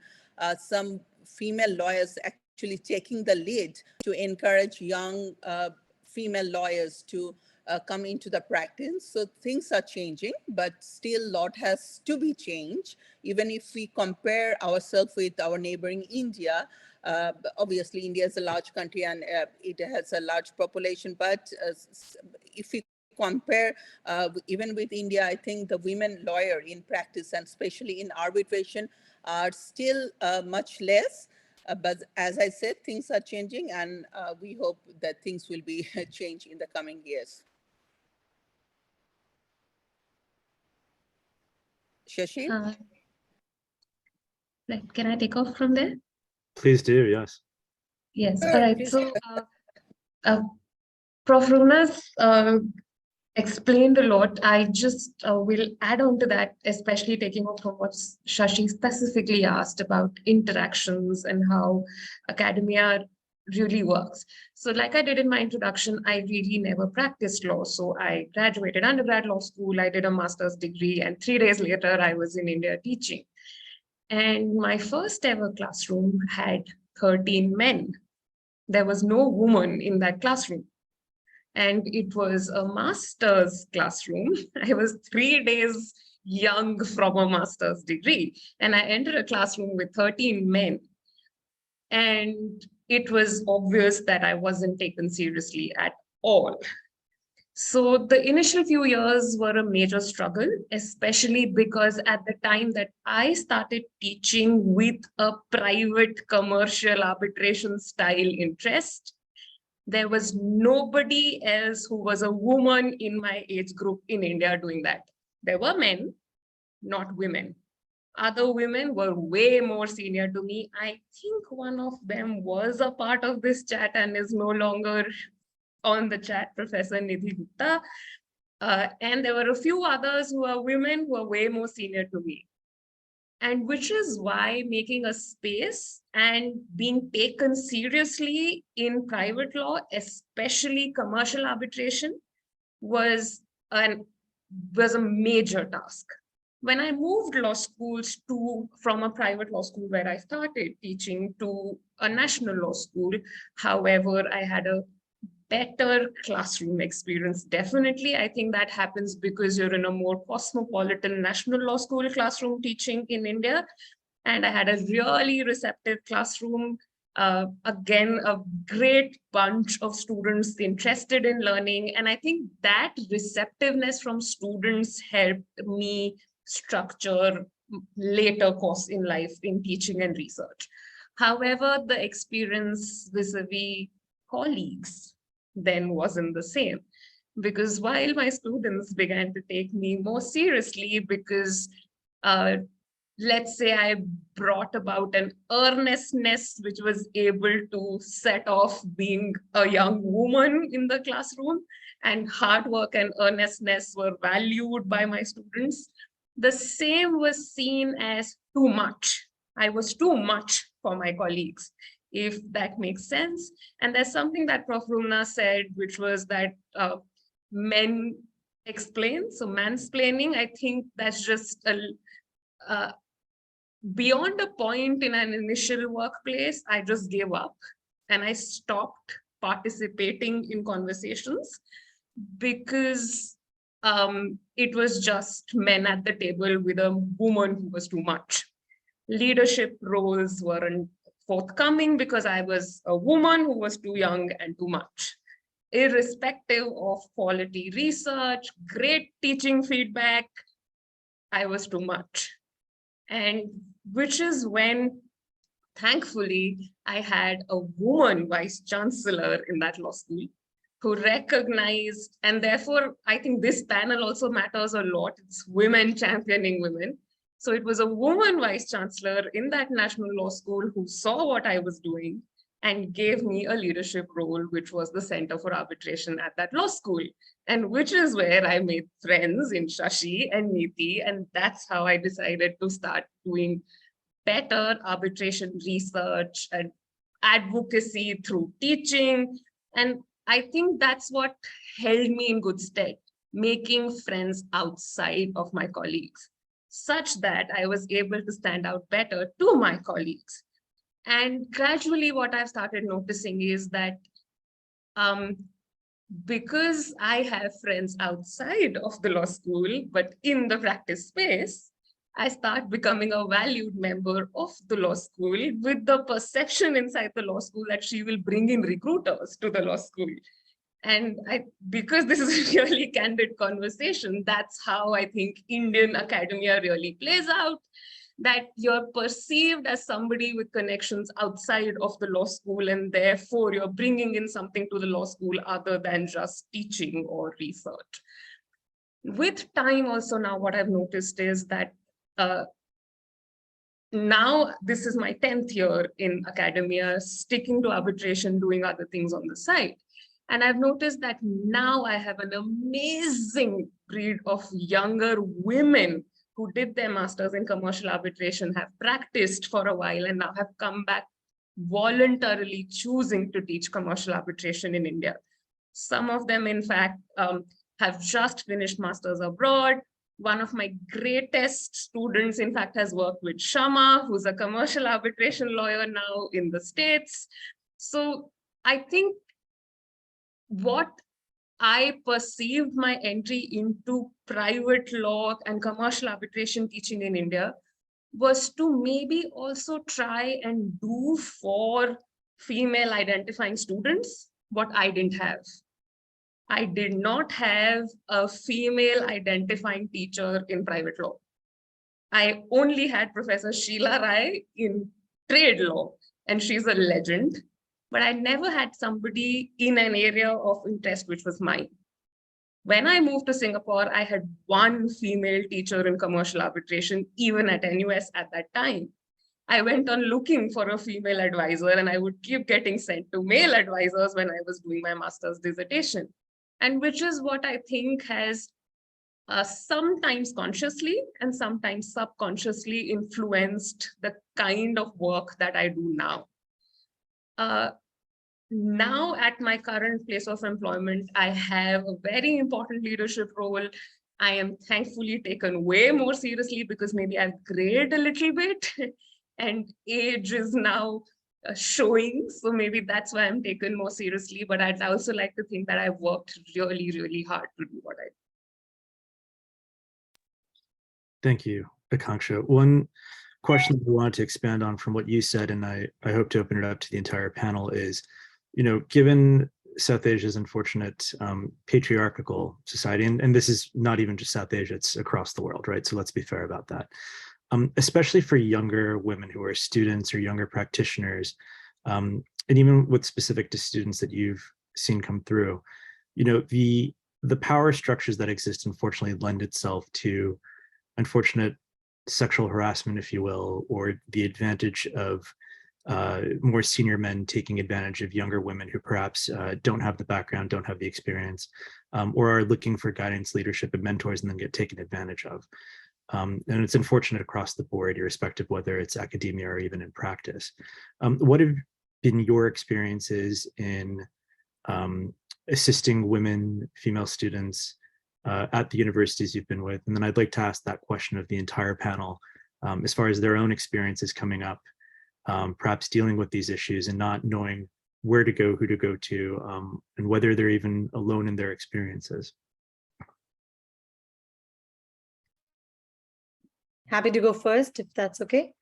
some female lawyers actually taking the lead to encourage young female lawyers to come into the practice. So things are changing, but still a lot has to be changed. Even if we compare ourselves with our neighboring India, obviously India is a large country and it has a large population, but if we compare even with India, I think the women lawyer in practice, and especially in arbitration, are still much less. But as I said, things are changing, and we hope that things will be changed in the coming years. Shashi? Can I take off from there? Please do, yes. Yes. Sure, All right. please. So, Prof. Runas explained a lot. I just will add on to that, especially taking off from what Shashi specifically asked about interactions and how academia really works. So like I did in my introduction, I really never practiced law. So I graduated undergrad law school, I did a master's degree, and 3 days later, I was in India teaching. And my first ever classroom had 13 men. There was no woman in that classroom. And it was a master's classroom. I was 3 days young from a master's degree. And I entered a classroom with 13 men. And it was obvious that I wasn't taken seriously at all. So the initial few years were a major struggle, especially because at the time that I started teaching with a private commercial arbitration style interest, there was nobody else who was a woman in my age group in India doing that. There were men, not women. Other women were way more senior to me. I think one of them was a part of this chat and is no longer on the chat, Professor Neeti. And there were a few others who are women who are way more senior to me. And which is why making a space and being taken seriously in private law, especially commercial arbitration, was a major task. When I moved law schools from a private law school where I started teaching to a national law school, however, I had a better classroom experience. Definitely, I think that happens because you're in a more cosmopolitan national law school classroom teaching in India. And I had a really receptive classroom. Again, a great bunch of students interested in learning. And I think that receptiveness from students helped me structure later course in life in teaching and research. However, the experience vis-a-vis colleagues then wasn't the same, because while my students began to take me more seriously, because let's say I brought about an earnestness which was able to set off being a young woman in the classroom, and hard work and earnestness were valued by my students, the same was seen as too much. I was too much for my colleagues, if that makes sense. And there's something that Prof. Rumana said, which was that men explain. So mansplaining, I think that's just beyond a point in an initial workplace. I just gave up and I stopped participating in conversations because it was just men at the table with a woman who was too much. Leadership roles weren't forthcoming because I was a woman who was too young and too much. Irrespective of quality research, great teaching feedback, I was too much. And which is when, thankfully, I had a woman vice chancellor in that law school who recognized, and therefore I think this panel also matters a lot. It's women championing women. So it was a woman vice chancellor in that national law school who saw what I was doing and gave me a leadership role, which was the Center for Arbitration at that law school. And which is where I made friends in Shashi and Neeti. And that's how I decided to start doing better arbitration research and advocacy through teaching. And I think that's what held me in good stead, making friends outside of my colleagues, such that I was able to stand out better to my colleagues. And gradually what I've started noticing is that because I have friends outside of the law school, but in the practice space, I start becoming a valued member of the law school with the perception inside the law school that she will bring in recruiters to the law school. And because this is a really candid conversation, that's how I think Indian academia really plays out, that you're perceived as somebody with connections outside of the law school, and therefore you're bringing in something to the law school other than just teaching or research. With time also now, what I've noticed is that now this is my 10th year in academia, sticking to arbitration, doing other things on the side. And I've noticed that now I have an amazing breed of younger women who did their masters in commercial arbitration, have practiced for a while, and now have come back voluntarily choosing to teach commercial arbitration in India. Some of them, in fact, have just finished masters abroad. One of my greatest students, in fact, has worked with Kshama, who's a commercial arbitration lawyer now in the States. So I think what I perceived my entry into private law and commercial arbitration teaching in India was to maybe also try and do for female identifying students what I didn't have. I did not have a female identifying teacher in private law. I only had Professor Sheila Rai in trade law, and she's a legend. But I never had somebody in an area of interest which was mine. When I moved to Singapore, I had one female teacher in commercial arbitration, even at NUS at that time. I went on looking for a female advisor, and I would keep getting sent to male advisors when I was doing my master's dissertation. And which is what I think has sometimes consciously and sometimes subconsciously influenced the kind of work that I do now. Now at my current place of employment, I have a very important leadership role. I am thankfully taken way more seriously because maybe I've grayed a little bit and age is now showing. So maybe that's why I'm taken more seriously. But I'd also like to think that I've worked really, really hard to do what I do. Thank you, Aakanksha. One question we wanted to expand on from what you said, and I hope to open it up to the entire panel, is, you know, given South Asia's unfortunate patriarchal society, and this is not even just South Asia, it's across the world, right? So let's be fair about that. Especially for younger women who are students or younger practitioners, and even with specific to students that you've seen come through, you know, the power structures that exist unfortunately lend itself to unfortunate sexual harassment, if you will, or the advantage of more senior men taking advantage of younger women who perhaps don't have the background, don't have the experience, or are looking for guidance, leadership, and mentors and then get taken advantage of. And it's unfortunate across the board, irrespective of whether it's academia or even in practice. What have been your experiences in assisting women, female students at the universities you've been with? And then I'd like to ask that question of the entire panel as far as their own experiences coming up, perhaps dealing with these issues and not knowing where to go, who to go to, and whether they're even alone in their experiences. Happy to go first, if that's okay.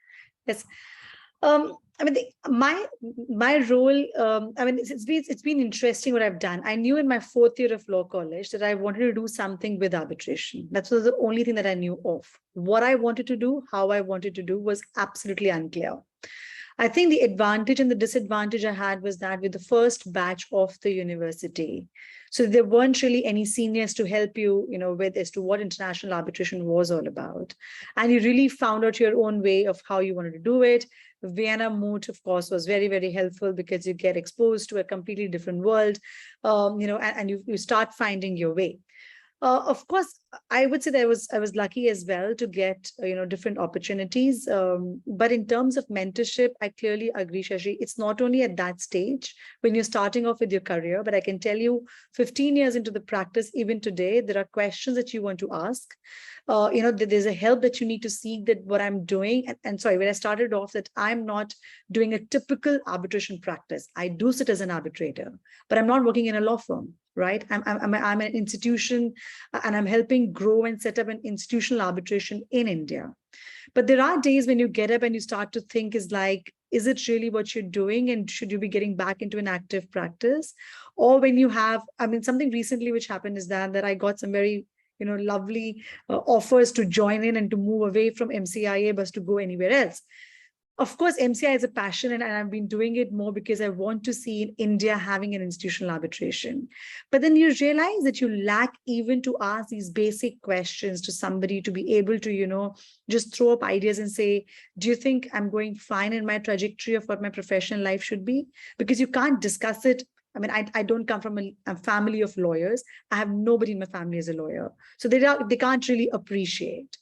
Yes. I mean, my role. I mean, it's been interesting what I've done. I knew in my 4th year of law college that I wanted to do something with arbitration. That was the only thing that I knew of. What I wanted to do, how I wanted to do, was absolutely unclear. I think the advantage and the disadvantage I had was that with the first batch of the university, so there weren't really any seniors to help you, with as to what international arbitration was all about. And you really found out your own way of how you wanted to do it. Vienna Moot, of course, was very, very helpful because you get exposed to a completely different world, and you start finding your way. Of course, I would say that I was lucky as well to get different opportunities. But in terms of mentorship, I clearly agree, Shashi. It's not only at that stage when you're starting off with your career, but I can tell you, 15 years into the practice, even today, there are questions that you want to ask. There's a help that you need to seek, that what I'm doing. And sorry, when I started off, that I'm not doing a typical arbitration practice. I do sit as an arbitrator, but I'm not working in a law firm. Right? I'm an institution, and I'm helping grow and set up an institutional arbitration in India. But there are days when you get up and you start to think, is it really what you're doing? And should you be getting back into an active practice? Or when you have, something recently which happened is that I got some very lovely offers to join in and to move away from MCIA, but to go anywhere else. Of course, MCI is a passion, and I've been doing it more because I want to see India having an institutional arbitration. But then you realize that you lack even to ask these basic questions to somebody to be able to, just throw up ideas and say, do you think I'm going fine in my trajectory of what my professional life should be? Because you can't discuss it. I don't come from a family of lawyers. I have nobody in my family as a lawyer. So they can't really appreciate.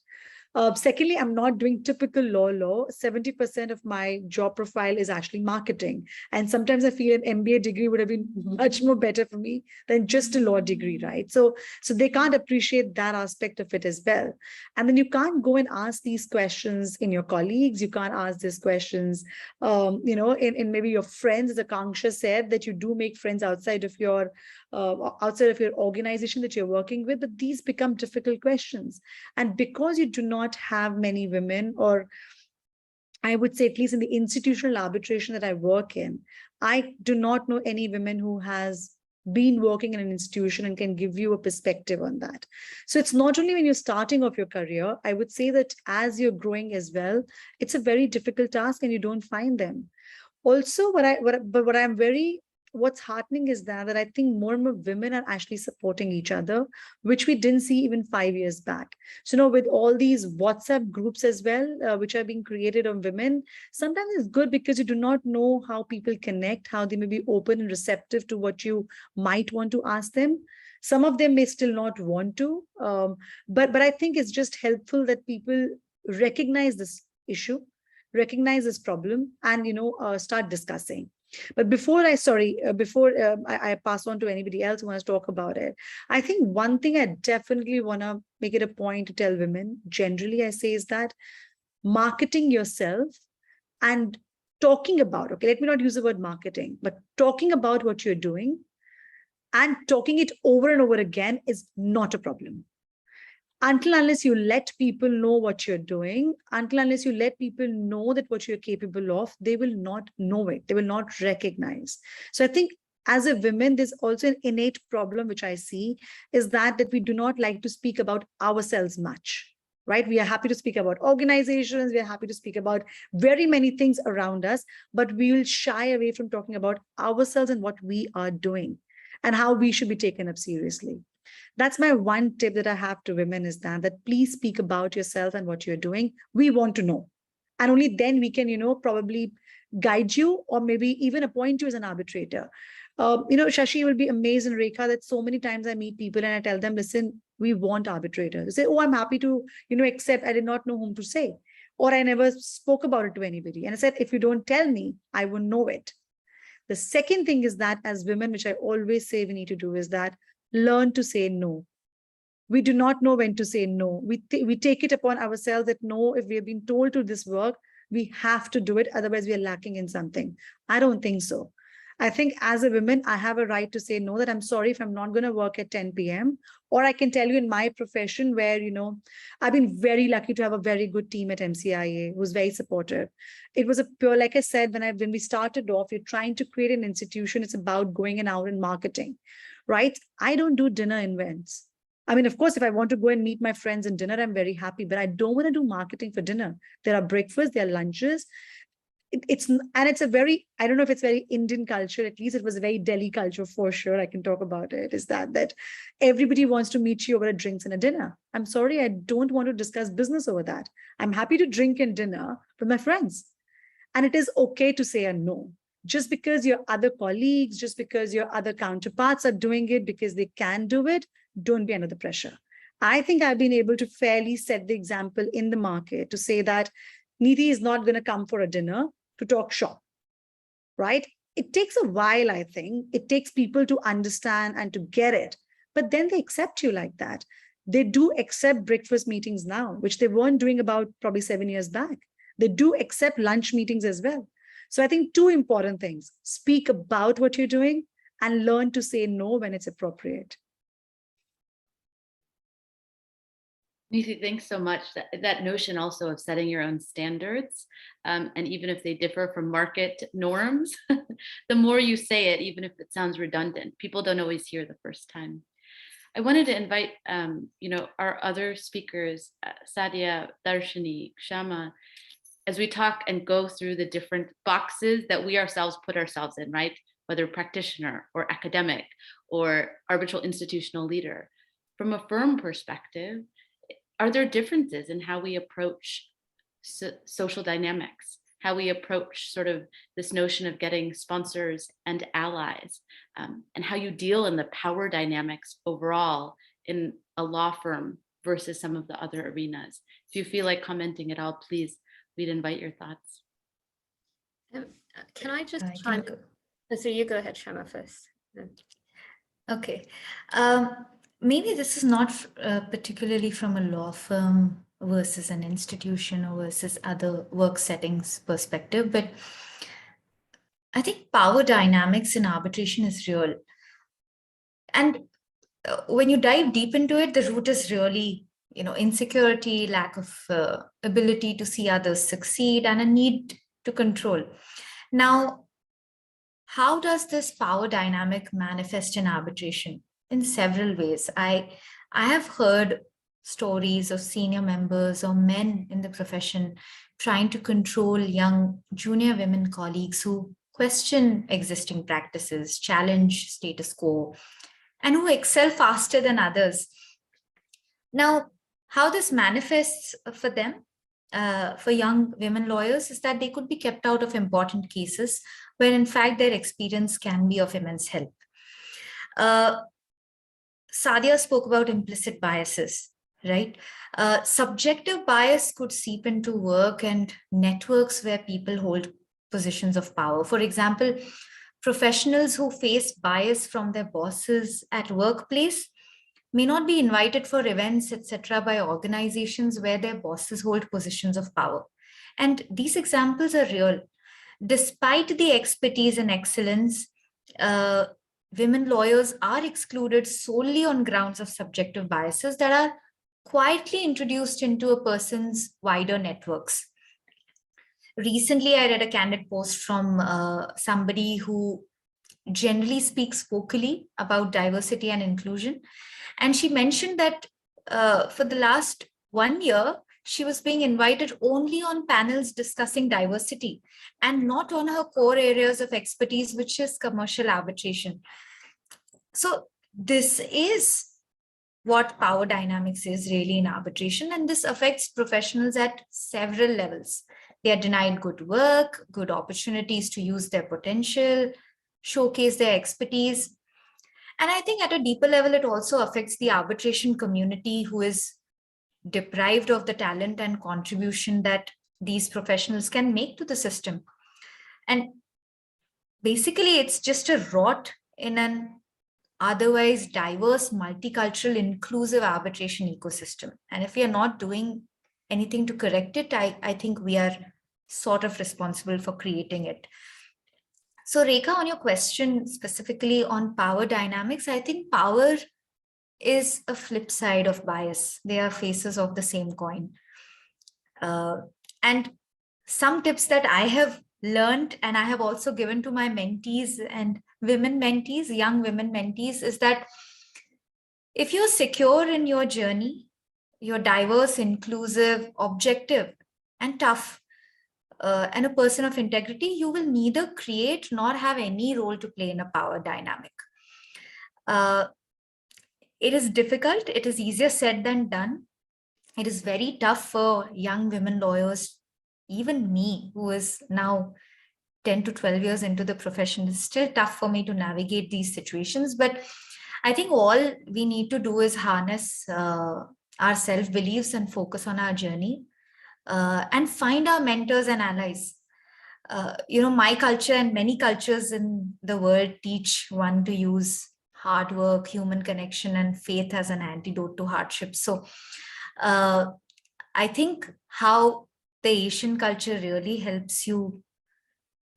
Secondly, I'm not doing typical law. 70% of my job profile is actually marketing. And sometimes I feel an MBA degree would have been much more better for me than just a law degree, right? So they can't appreciate that aspect of it as well. And then you can't go and ask these questions in your colleagues. You can't ask these questions, in maybe your friends. As Aakanksha said, that you do make friends outside of your organization that you're working with, but these become difficult questions. And because you do not have many women, or I would say at least in the institutional arbitration that I work in, I do not know any women who has been working in an institution and can give you a perspective on that. So it's not only when you're starting off your career, I would say that as you're growing as well, it's a very difficult task and you don't find them. Also, what's heartening is that I think more and more women are actually supporting each other, which we didn't see even 5 years back. So with all these WhatsApp groups as well, which are being created on women, sometimes it's good because you do not know how people connect, how they may be open and receptive to what you might want to ask them. Some of them may still not want to, but I think it's just helpful that people recognize this issue, recognize this problem, and start discussing. But before I pass on to anybody else who wants to talk about it, I think one thing I definitely want to make it a point to tell women, generally I say, is that marketing yourself and talking about, okay, let me not use the word marketing, but talking about what you're doing and talking it over and over again is not a problem. Until unless you let people know what you're doing, until unless you let people know that what you're capable of, they will not know it. They will not recognize. So I think as a woman, there's also an innate problem, which I see, is that we do not like to speak about ourselves much, right? We are happy to speak about organizations. We are happy to speak about very many things around us, but we will shy away from talking about ourselves and what we are doing and how we should be taken up seriously. That's my one tip that I have to women is that please speak about yourself and what you're doing. We want to know. And only then we can, probably guide you or maybe even appoint you as an arbitrator. Shashi will be amazed, and Rekha, that so many times I meet people and I tell them, listen, we want arbitrators. They say, oh, I'm happy to, accept. I did not know whom to say, or I never spoke about it to anybody. And I said, if you don't tell me, I won't know it. The second thing is that as women, which I always say we need to do is that learn to say no. We do not know when to say no. We take it upon ourselves that no, if we have been told to this work, we have to do it. Otherwise, we are lacking in something. I don't think so. I think as a woman, I have a right to say no, that I'm sorry if I'm not going to work at 10 p.m. Or I can tell you in my profession where, I've been very lucky to have a very good team at MCIA who's very supportive. It was a pure, like I said, when we started off, you're trying to create an institution. It's about going and out in marketing, right? I don't do dinner events. I mean, of course, if I want to go and meet my friends in dinner, I'm very happy, but I don't want to do marketing for dinner. There are breakfasts, there are lunches. It's a very, I don't know if it's very Indian culture, at least it was a very Delhi culture for sure. I can talk about it, is that everybody wants to meet you over a drinks and a dinner. I'm sorry, I don't want to discuss business over that. I'm happy to drink and dinner with my friends. And it is okay to say a no. Just because your other colleagues, just because your other counterparts are doing it because they can do it, don't be under the pressure. I think I've been able to fairly set the example in the market to say that Neeti is not going to come for a dinner to talk shop, right? It takes a while, I think. It takes people to understand and to get it, but then they accept you like that. They do accept breakfast meetings now, which they weren't doing about probably 7 years back. They do accept lunch meetings as well. So I think two important things: speak about what you're doing and learn to say no when it's appropriate. Neeti, thanks so much. That notion also of setting your own standards, and even if they differ from market norms, the more you say it, even if it sounds redundant, people don't always hear the first time. I wanted to invite, our other speakers, Saadia, Dharshini, Kshama, as we talk and go through the different boxes that we ourselves put ourselves in, right? Whether practitioner or academic or arbitral institutional leader. From a firm perspective, are there differences in how we approach social dynamics, how we approach sort of this notion of getting sponsors and allies, and how you deal in the power dynamics overall in a law firm versus some of the other arenas? If you feel like commenting at all, please, we'd invite your thoughts. Can I just chime in? So you go ahead, Kshama, first. Okay. Maybe this is not particularly from a law firm versus an institution or versus other work settings perspective, but I think power dynamics in arbitration is real. And when you dive deep into it, the root is really, insecurity, lack of ability to see others succeed, and a need to control. Now, how does this power dynamic manifest in arbitration? In several ways. I have heard stories of senior members or men in the profession trying to control young junior women colleagues who question existing practices, challenge status quo, and who excel faster than others. Now, how this manifests for them, for young women lawyers, is that they could be kept out of important cases where in fact their experience can be of immense help. Saadia spoke about implicit biases, right? Subjective bias could seep into work and networks where people hold positions of power. For example, professionals who face bias from their bosses at workplace may not be invited for events, etc., by organizations where their bosses hold positions of power. And these examples are real. Despite the expertise and excellence, women lawyers are excluded solely on grounds of subjective biases that are quietly introduced into a person's wider networks. Recently, I read a candid post from somebody who generally speaks vocally about diversity and inclusion. And she mentioned that for the last 1 year, she was being invited only on panels discussing diversity and not on her core areas of expertise, which is commercial arbitration. So this is what power dynamics is really in arbitration. And this affects professionals at several levels. They are denied good work, good opportunities to use their potential, showcase their expertise. And I think at a deeper level, it also affects the arbitration community, who is deprived of the talent and contribution that these professionals can make to the system. And basically, it's just a rot in an otherwise diverse, multicultural, inclusive arbitration ecosystem. And if we are not doing anything to correct it, I think we are sort of responsible for creating it. So Rekha, on your question specifically on power dynamics, I think power is a flip side of bias. They are faces of the same coin. And some tips that I have learned and I have also given to my mentees and women mentees, young women mentees, is that if you're secure in your journey, you're diverse, inclusive, objective, and tough, and a person of integrity, you will neither create nor have any role to play in a power dynamic. It is difficult. It is easier said than done. It is very tough for young women lawyers, even me, who is now 10 to 12 years into the profession. It's still tough for me to navigate these situations. But I think all we need to do is harness our self-beliefs and focus on our journey. And find our mentors and allies. My culture and many cultures in the world teach one to use hard work, human connection, and faith as an antidote to hardship. So I think how the Asian culture really helps you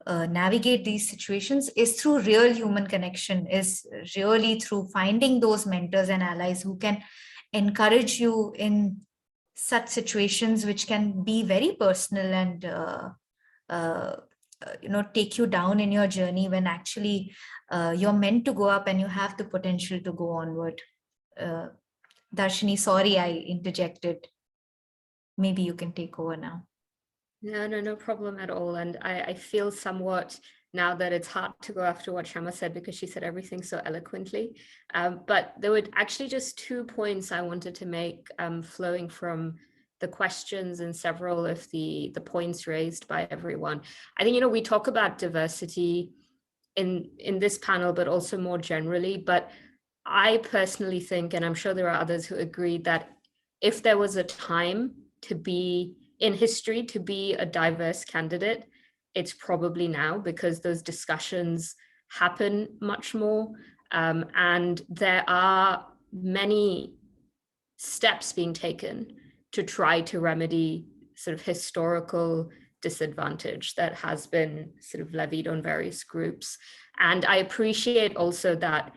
navigate these situations is through real human connection, is really through finding those mentors and allies who can encourage you in such situations, which can be very personal and take you down in your journey, when actually you're meant to go up and you have the potential to go onward. Dharshini, sorry I interjected. Maybe you can take over now. No problem at all. And I feel somewhat now that it's hard to go after what Kshama said, because she said everything so eloquently. But there were actually just 2 points I wanted to make, flowing from the questions and several of the points raised by everyone. I think, we talk about diversity in this panel, but also more generally. But I personally think, and I'm sure there are others who agree, that if there was a time to be in history to be a diverse candidate, it's probably now, because those discussions happen much more. And there are many steps being taken to try to remedy sort of historical disadvantage that has been sort of levied on various groups. And I appreciate also that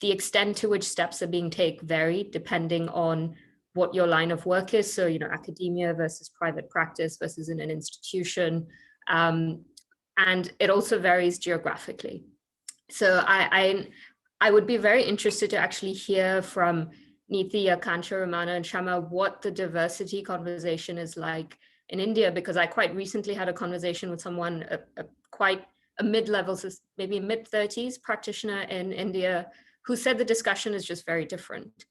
the extent to which steps are being taken vary depending on what your line of work is. So, academia versus private practice versus in an institution. And it also varies geographically. So I would be very interested to actually hear from Neeti, Aakanksha, Rumana, and Kshama what the diversity conversation is like in India, because I quite recently had a conversation with someone, quite a mid-level, maybe mid-30s practitioner in India, who said the discussion is just very different.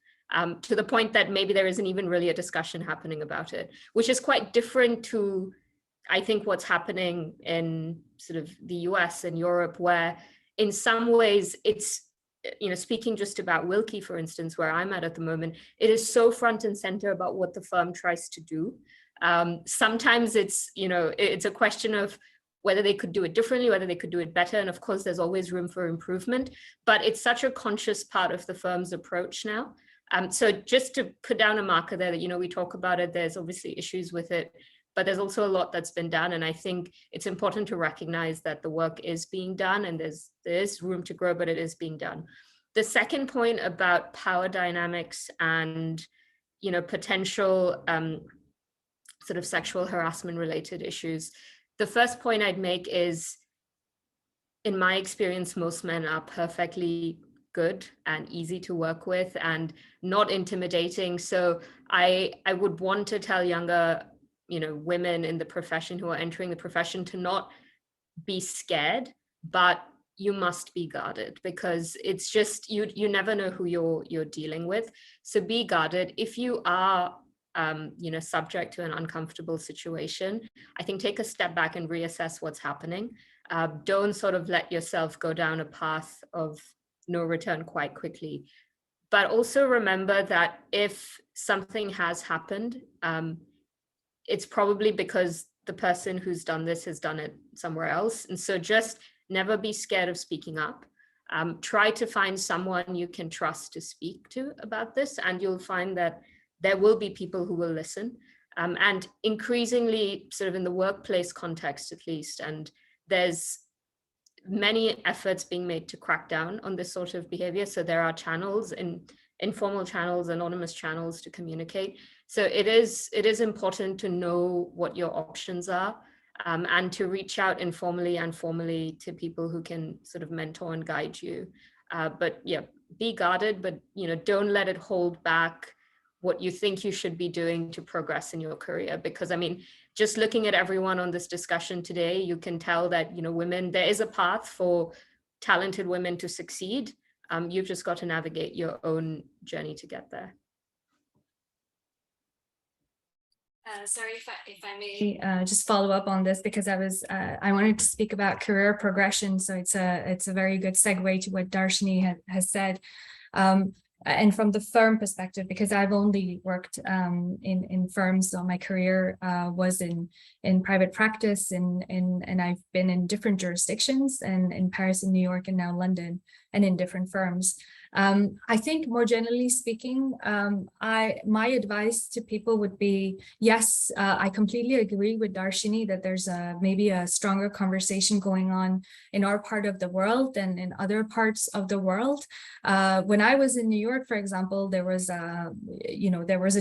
To the point that maybe there isn't even really a discussion happening about it, which is quite different to, I think, what's happening in sort of the US and Europe, where in some ways it's, speaking just about Wilkie, for instance, where I'm at the moment, it is so front and center about what the firm tries to do. Sometimes it's, it's a question of whether they could do it differently, whether they could do it better. And of course, there's always room for improvement, but it's such a conscious part of the firm's approach now. So just to put down a marker there that, we talk about it, there's obviously issues with it, but there's also a lot that's been done. And I think it's important to recognize that the work is being done and there is room to grow, but it is being done. The second point about power dynamics and, potential sort of sexual harassment related issues. The first point I'd make is, in my experience, most men are perfectly good and easy to work with and not intimidating. So I would want to tell younger, women in the profession who are entering the profession to not be scared, but you must be guarded, because it's just, you never know who you're dealing with. So be guarded. If you are subject to an uncomfortable situation, I think take a step back and reassess what's happening. Don't sort of let yourself go down a path of no return quite quickly. But also remember that if something has happened, it's probably because the person who's done this has done it somewhere else. And so just never be scared of speaking up. Try to find someone you can trust to speak to about this, and you'll find that there will be people who will listen. And increasingly, sort of in the workplace context at least, and there's many efforts being made to crack down on this sort of behavior. So there are channels, informal channels, anonymous channels to communicate. So it is important to know what your options are, and to reach out informally and formally to people who can sort of mentor and guide you. But yeah, be guarded, but don't let it hold back what you think you should be doing to progress in your career. Because I mean, just looking at everyone on this discussion today, you can tell that, women, there is a path for talented women to succeed. You've just got to navigate your own journey to get there. Sorry if I may just follow up on this, because I wanted to speak about career progression. So it's a very good segue to what Dharshini has said. And from the firm perspective, because I've only worked in firms, so my career was in private practice, and I've been in different jurisdictions, and in Paris and New York and now London, and in different firms. I think more generally speaking, my advice to people would be, yes, I completely agree with Dharshini that there's maybe a stronger conversation going on in our part of the world than in other parts of the world. When I was in New York, for example, there was a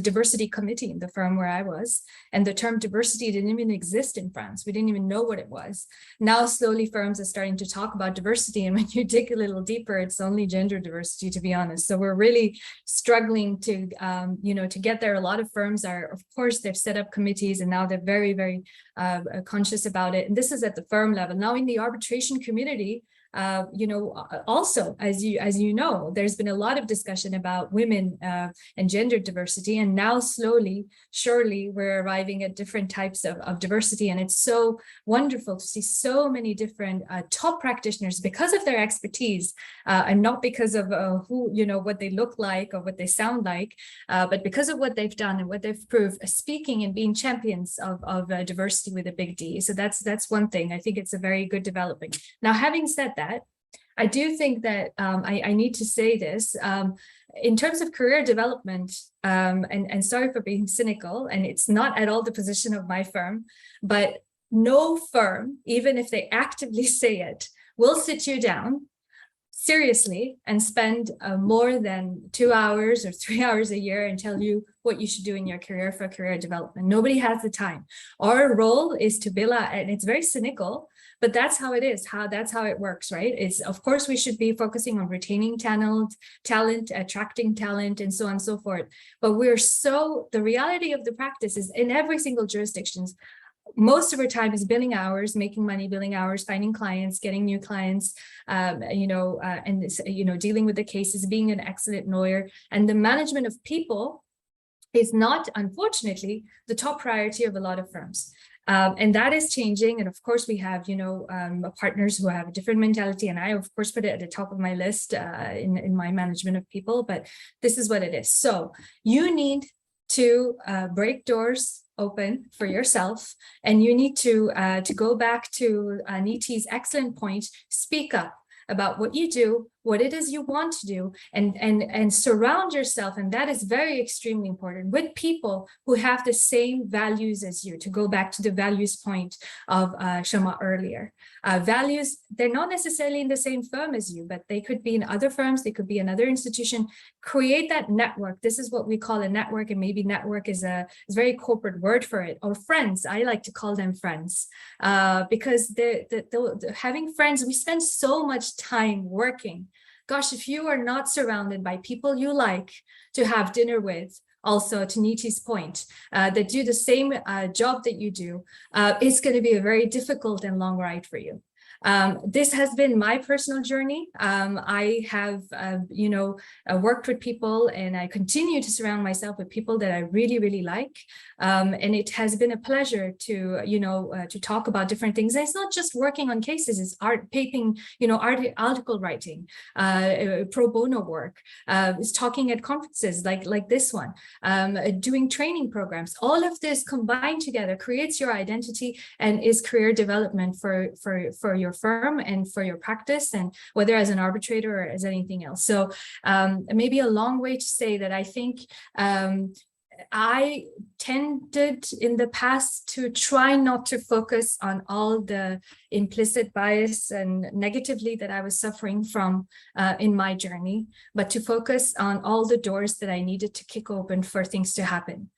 diversity committee in the firm where I was, and the term diversity didn't even exist in France. We didn't even know what it was. Now, slowly firms are starting to talk about diversity, and when you dig a little deeper, it's only gender diversity, to be honest. So we're really struggling to, to get there. A lot of firms are, of course, they've set up committees, and now they're very, very conscious about it. And this is at the firm level. Now in the arbitration community, also, as you know, there's been a lot of discussion about women and gender diversity, and now slowly, surely, we're arriving at different types of diversity, and it's so wonderful to see so many different top practitioners, because of their expertise, and not because of who, what they look like or what they sound like, but because of what they've done and what they've proved, speaking and being champions of diversity with a big D. So that's one thing. I think it's a very good development. Now, having said that, I do think that I need to say this, in terms of career development, and sorry for being cynical, and it's not at all the position of my firm, but no firm, even if they actively say it, will sit you down seriously and spend more than 2 hours or 3 hours a year and tell you what you should do in your career for career development. Nobody has the time. Our role is to bill out, and it's very cynical, but that's how it is, that's how it works, right? It's, of course, we should be focusing on retaining talent, attracting talent, and so on and so forth. But the reality of the practice is in every single jurisdiction, most of our time is billing hours, making money, billing hours, finding clients, getting new clients, and dealing with the cases, being an excellent lawyer. And the management of people is not, unfortunately, the top priority of a lot of firms. And that is changing. And of course, we have, partners who have a different mentality. And I, of course, put it at the top of my list in my management of people. But this is what it is. So you need to break doors open for yourself. And you need to go back to Neeti's excellent point, speak up about what you do, what it is you want to do, and surround yourself, and that is very extremely important, with people who have the same values as you, to go back to the values point of Kshama earlier. Values, they're not necessarily in the same firm as you, but they could be in other firms, they could be another institution. Create that network. This is what we call a network, and maybe network is a very corporate word for it, or friends. I like to call them friends, because having friends, we spend so much time working. Gosh, if you are not surrounded by people you like to have dinner with, also to Neeti's point, that do the same job that you do, it's going to be a very difficult and long ride for you. This has been my personal journey. I have, worked with people, and I continue to surround myself with people that I really, really like. And it has been a pleasure to, to talk about different things. And it's not just working on cases, it's article writing, pro bono work, it's talking at conferences like this one, doing training programs. All of this combined together creates your identity and is career development for your firm and for your practice, and whether as an arbitrator or as anything else. So maybe a long way to say that I think I tended in the past to try not to focus on all the implicit bias and negatively that I was suffering from in my journey, but to focus on all the doors that I needed to kick open for things to happen.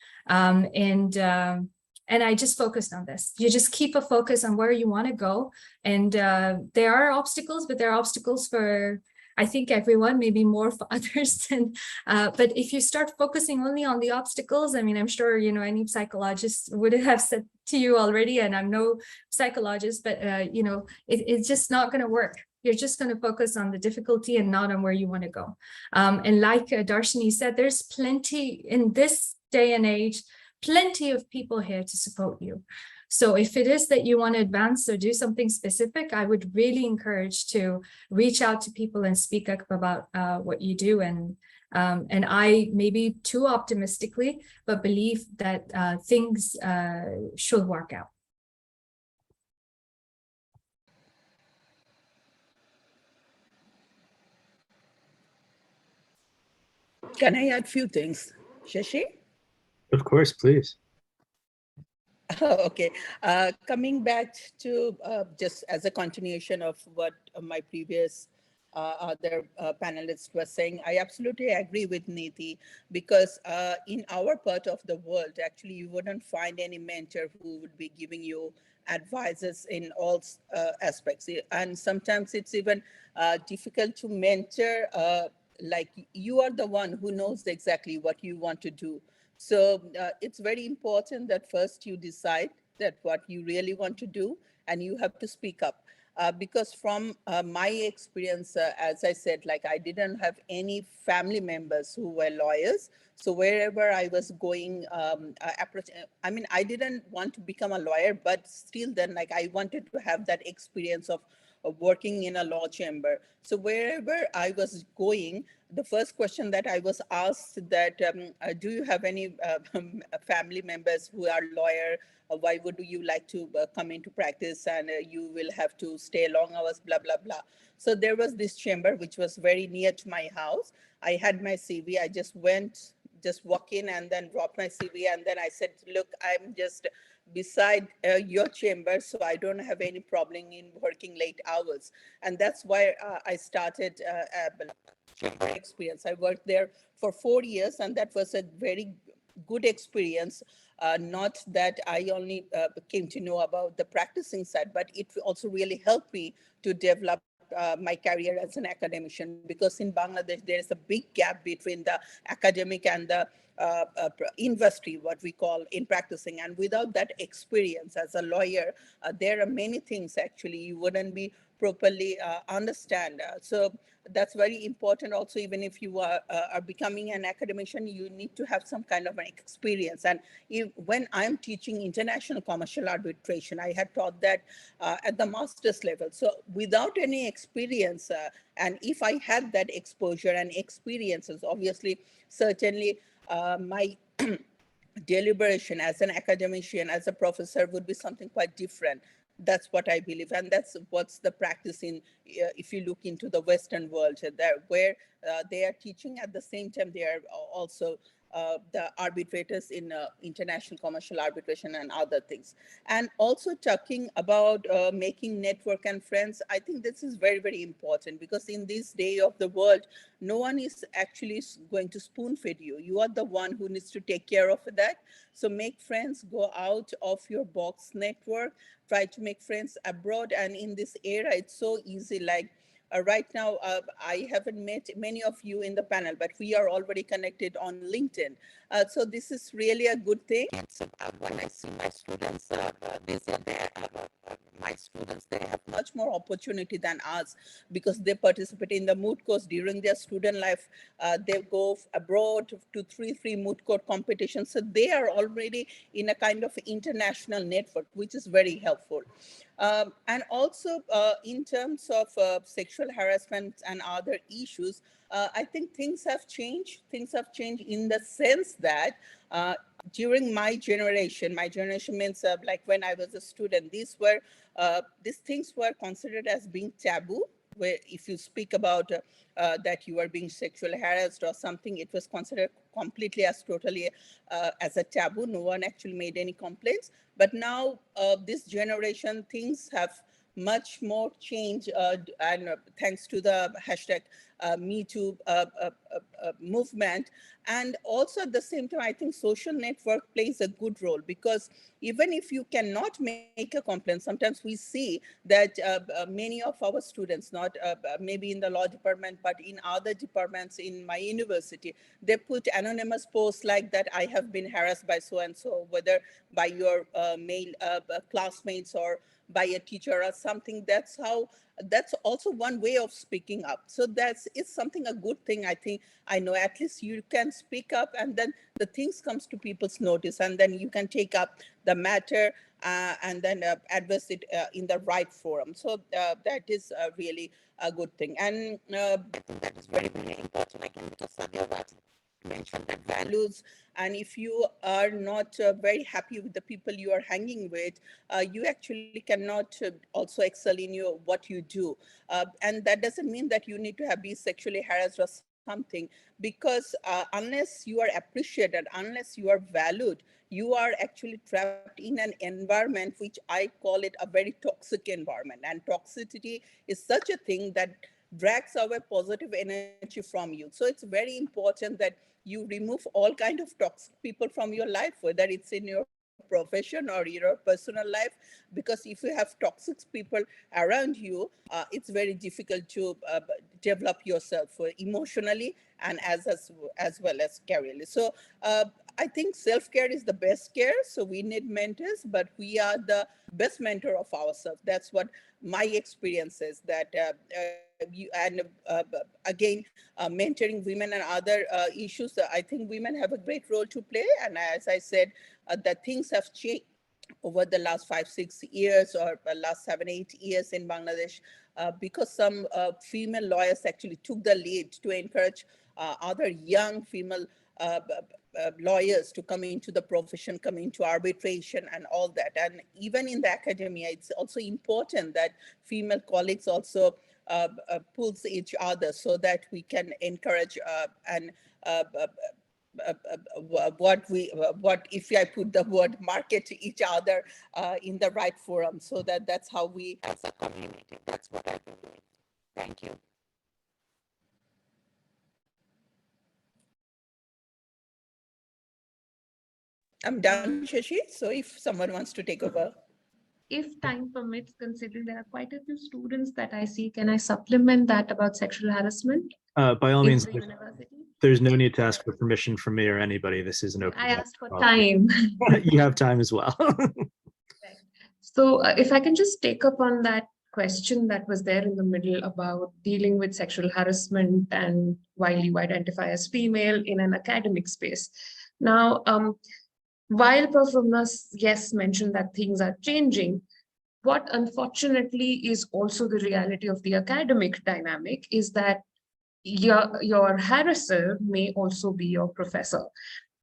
And I just focused on this. You just keep a focus on where you want to go. And there are obstacles, but there are obstacles for, I think, everyone, maybe more for others. But if you start focusing only on the obstacles, I mean, I'm sure, any psychologist would have said to you already, and I'm no psychologist, but, it's just not going to work. You're just going to focus on the difficulty and not on where you want to go. And like Dharshini said, there's plenty in this day and age, plenty of people here to support you. So if it is that you want to advance or do something specific, I would really encourage to reach out to people and speak up about what you do. And I maybe too optimistically, but believe that things should work out. Can I add a few things, Shashi? Of course, please. Okay. Coming back to just as a continuation of what my previous other panelists were saying, I absolutely agree with Neeti, because in our part of the world, actually, you wouldn't find any mentor who would be giving you advices in all aspects. And sometimes it's even difficult to mentor, like you are the one who knows exactly what you want to do. So it's very important that first you decide that what you really want to do, and you have to speak up. Because from my experience, as I said, like I didn't have any family members who were lawyers. So wherever I was going, I mean, I didn't want to become a lawyer, but still then like I wanted to have that experience of working in a law chamber. So wherever I was going, the first question that I was asked that, do you have any family members who are lawyer? Why would you like to come into practice, and you will have to stay long hours, blah, blah, blah. So there was this chamber, which was very near to my house. I had my CV. I just walk in and then drop my CV. And then I said, look, I'm just beside your chamber, so I don't have any problem in working late hours. And that's why I started chamber experience. I worked there for 4 years, and that was a very good experience. Not that I only came to know about the practicing side, but it also really helped me to develop my career as an academician, because in Bangladesh, there is a big gap between the academic and the industry, what we call in practicing. And without that experience as a lawyer, there are many things actually you wouldn't be properly understand. So that's very important also. Even if you are becoming an academician, you need to have some kind of an experience. And when I'm teaching international commercial arbitration, I had taught that at the master's level. So without any experience, and if I had that exposure and experiences, obviously, certainly my deliberation as an academician, as a professor, would be something quite different. That's what I believe, and that's what's the practice in, if you look into the Western world, where they are teaching at the same time they are also the arbitrators in international commercial arbitration and other things. And also talking about making network and friends, I think this is very, very important, because in this day of the world, no one is actually going to spoon feed you. You are the one who needs to take care of that. So make friends, go out of your box network, try to make friends abroad. And in this era, it's so easy. Like right now, I haven't met many of you in the panel, but we are already connected on LinkedIn. So this is really a good thing. When I see my students, they say they have my students, they have much more opportunity than us because they participate in the moot courts during their student life. They go abroad to three moot court competitions. So they are already in a kind of international network, which is very helpful. And also in terms of sexual harassment and other issues, I think things have changed. Things have changed in the sense that during my generation means like when I was a student, these things were considered as being taboo. Where if you speak about that you are being sexually harassed or something, it was considered completely as totally as a taboo. No one actually made any complaints. But now this generation, things have much more change, and thanks to the hashtag Me Too movement. And also at the same time, I think social network plays a good role, because even if you cannot make a complaint, sometimes we see that many of our students, not maybe in the law department, but in other departments in my university, they put anonymous posts like that, I have been harassed by so-and-so, whether by your male classmates or by a teacher or something. That's also one way of speaking up. So it's something, a good thing. I think, I know at least you can speak up, and then the things comes to people's notice, and then you can take up the matter and then address it in the right forum. So that is really a good thing. And I think that is very, very important. Again, because Saadia mentioned that values, and if you are not very happy with the people you are hanging with, you actually cannot also excel in what you do. And that doesn't mean that you need to be sexually harassed or something, because unless you are appreciated, unless you are valued, you are actually trapped in an environment which I call it a very toxic environment. And toxicity is such a thing that drags away positive energy from you. So it's very important that you remove all kind of toxic people from your life, whether it's in your profession or your personal life, because if you have toxic people around you, it's very difficult to develop yourself emotionally and as well as careerly. So I think self-care is the best care. So we need mentors, but we are the best mentor of ourselves. That's what my experience is, that again, mentoring women and other issues, I think women have a great role to play. And as I said, that things have changed over the last 5-6 years, or last 7-8 years in Bangladesh, because some female lawyers actually took the lead to encourage other young female lawyers to come into the profession, come into arbitration and all that. And even in the academia, it's also important that female colleagues also pulls each other, so that we can encourage and what if I put the word market each other in the right forum, so that's how we as a community, that's what I've been doing. Thank you. I'm done, Shashi. So if someone wants to take over. If time permits, considering there are quite a few students that I see, can I supplement that about sexual harassment? By all in means, the university? there's no need to ask for permission from me or anybody. This is an open. I asked for time. You have time as well. Right. So if I can just take up on that question that was there in the middle about dealing with sexual harassment and while you identify as female in an academic space. Now, while Prof. Rumana, yes, mentioned that things are changing, what unfortunately is also the reality of the academic dynamic is that your harasser may also be your professor.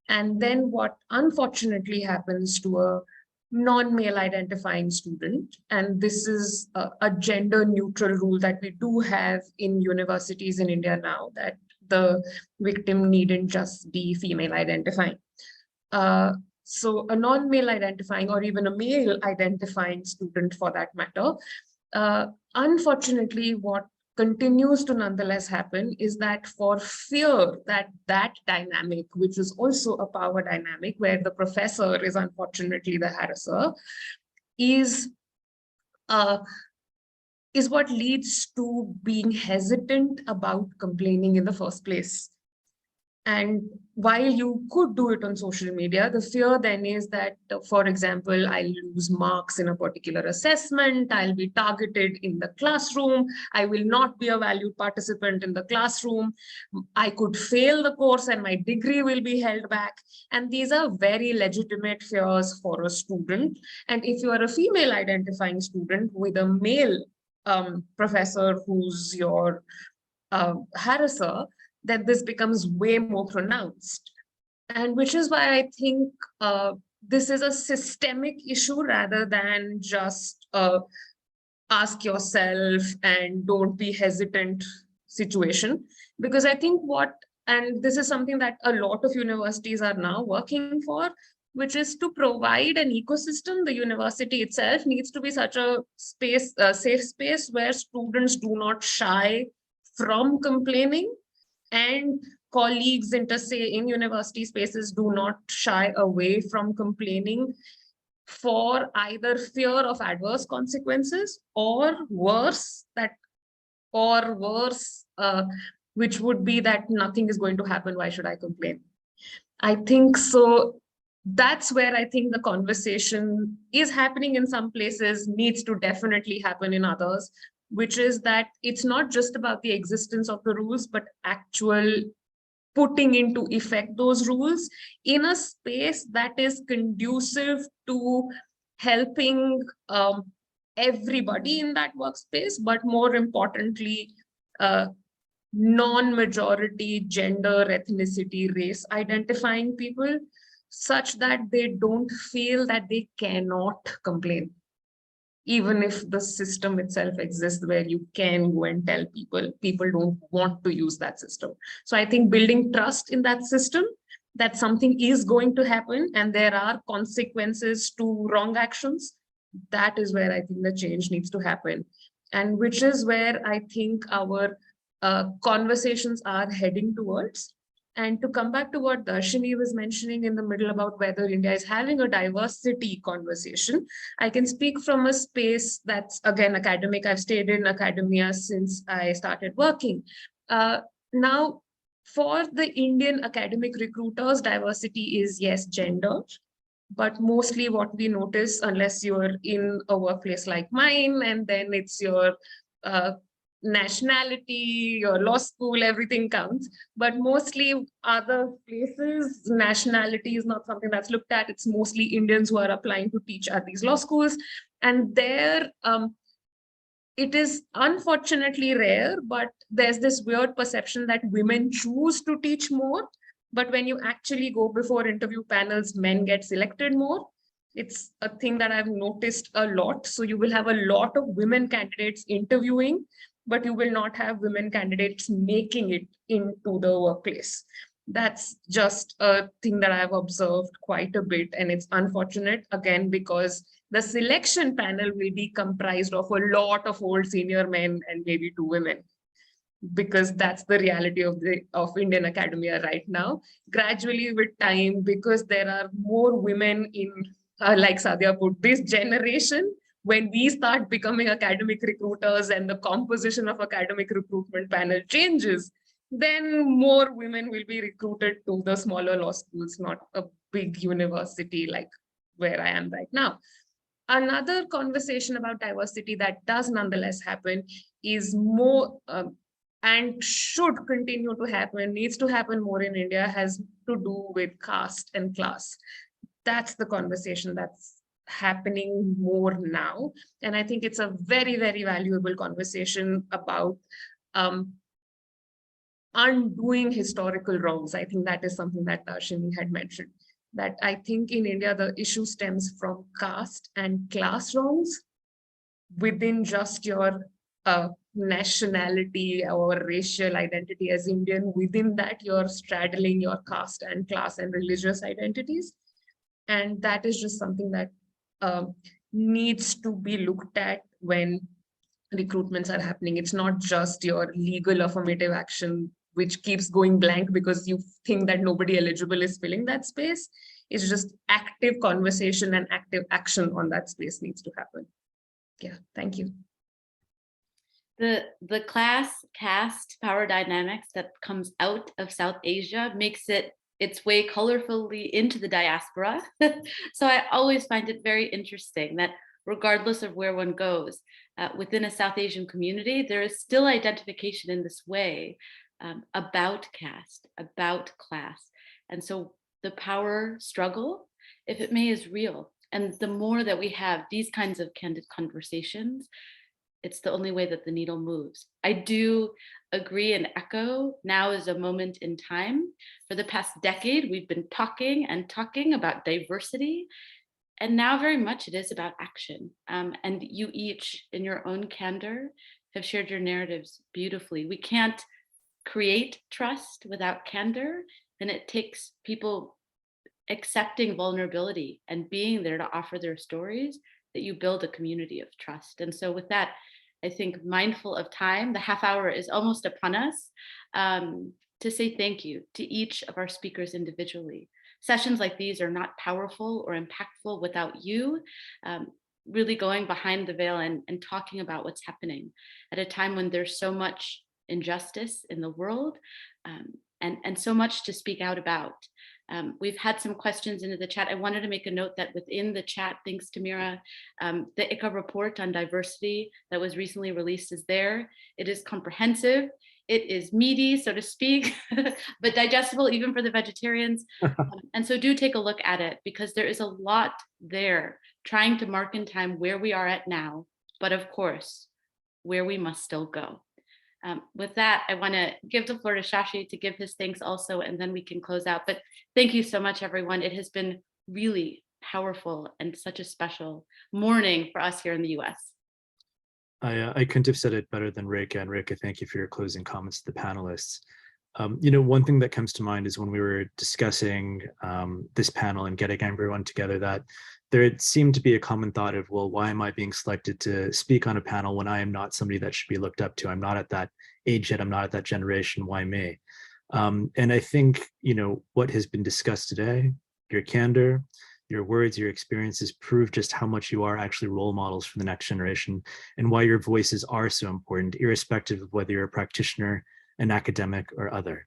And then what unfortunately happens to a non-male identifying student, and this is a gender neutral rule that we do have in universities in India now, that the victim needn't just be female identifying. So a non-male identifying or even a male identifying student for that matter, unfortunately, what continues to nonetheless happen is that for fear that that dynamic, which is also a power dynamic where the professor is unfortunately the harasser, is what leads to being hesitant about complaining in the first place. And while you could do it on social media, the fear then is that, for example, I'll lose marks in a particular assessment, I'll be targeted in the classroom, I will not be a valued participant in the classroom, I could fail the course and my degree will be held back. And these are very legitimate fears for a student. And if you are a female identifying student with a male professor who's your harasser, then this becomes way more pronounced. And which is why I think this is a systemic issue rather than just ask yourself and don't be hesitant situation. Because I think and this is something that a lot of universities are now working for, which is to provide an ecosystem. The university itself needs to be such a space, a safe space where students do not shy from complaining, and colleagues in university spaces do not shy away from complaining for either fear of adverse consequences or worse, which would be that nothing is going to happen, why should I complain? I think so. That's where I think the conversation is happening in some places, needs to definitely happen in others, which is that it's not just about the existence of the rules, but actual putting into effect those rules in a space that is conducive to helping everybody in that workspace, but more importantly, non-majority gender, ethnicity, race identifying people, such that they don't feel that they cannot complain, even if the system itself exists where you can go and tell people don't want to use that system. So I think building trust in that system, that something is going to happen and there are consequences to wrong actions, that is where I think the change needs to happen. And which is where I think our conversations are heading towards. And to come back to what Dharshini was mentioning in the middle about whether India is having a diversity conversation, I can speak from a space that's, again, academic. I've stayed in academia since I started working. Now, for the Indian academic recruiters, diversity is, yes, gender, but mostly what we notice, unless you're in a workplace like mine, and then it's your nationality, your law school, everything counts. But mostly other places, nationality is not something that's looked at. It's mostly Indians who are applying to teach at these law schools. And there, it is unfortunately rare, but there's this weird perception that women choose to teach more. But when you actually go before interview panels, men get selected more. It's a thing that I've noticed a lot. So you will have a lot of women candidates interviewing, but you will not have women candidates making it into the workplace. That's just a thing that I've observed quite a bit. And it's unfortunate, again, because the selection panel will be comprised of a lot of old senior men and maybe 2 women, because that's the reality of Indian academia right now. Gradually with time, because there are more women in, like Saadia put, this generation, when we start becoming academic recruiters and the composition of academic recruitment panel changes, then more women will be recruited to the smaller law schools, not a big university like where I am right now. Another conversation about diversity that does nonetheless happen is more, and should continue to happen, needs to happen more in India, has to do with caste and class. That's the conversation that's happening more now. And I think it's a very, very valuable conversation about undoing historical wrongs. I think that is something that Dharshini had mentioned, that I think in India, the issue stems from caste and class wrongs within just your nationality or racial identity as Indian. Within that, you're straddling your caste and class and religious identities. And that is just something that needs to be looked at when recruitments are happening. It's not just your legal affirmative action, which keeps going blank because you think that nobody eligible is filling that space. It's just active conversation and active action on that space needs to happen. Yeah, thank you. The class caste power dynamics that comes out of South Asia makes its way colorfully into the diaspora. So I always find it very interesting that regardless of where one goes, within a South Asian community, there is still identification in this way about caste, about class. And so the power struggle, if it may, is real. And the more that we have these kinds of candid conversations, it's the only way that the needle moves. I do agree and echo, now is a moment in time. For the past decade, we've been talking and talking about diversity, and now very much it is about action. And you each, in your own candor, have shared your narratives beautifully. We can't create trust without candor, and it takes people accepting vulnerability and being there to offer their stories that you build a community of trust. And so with that, I think mindful of time, the half hour is almost upon us, to say thank you to each of our speakers individually. Sessions like these are not powerful or impactful without you really going behind the veil and talking about what's happening at a time when there's so much injustice in the world and so much to speak out about. We've had some questions into the chat. I wanted to make a note that within the chat, thanks to Mira, the ICA report on diversity that was recently released is there. It is comprehensive. It is meaty, so to speak, but digestible even for the vegetarians. And so do take a look at it, because there is a lot there trying to mark in time where we are at now, but of course, where we must still go. With that, I want to give the floor to Shashi to give his thanks also, and then we can close out. But thank you so much, everyone. It has been really powerful and such a special morning for us here in the US. I couldn't have said it better than Rekha. And Rekha, thank you for your closing comments to the panelists. One thing that comes to mind is when we were discussing this panel and getting everyone together, that there seemed to be a common thought of, well, why am I being selected to speak on a panel when I am not somebody that should be looked up to? I'm not at that age yet. I'm not at that generation. Why me? And I think, what has been discussed today, your candor, your words, your experiences prove just how much you are actually role models for the next generation, and why your voices are so important, irrespective of whether you're a practitioner, an academic, or other.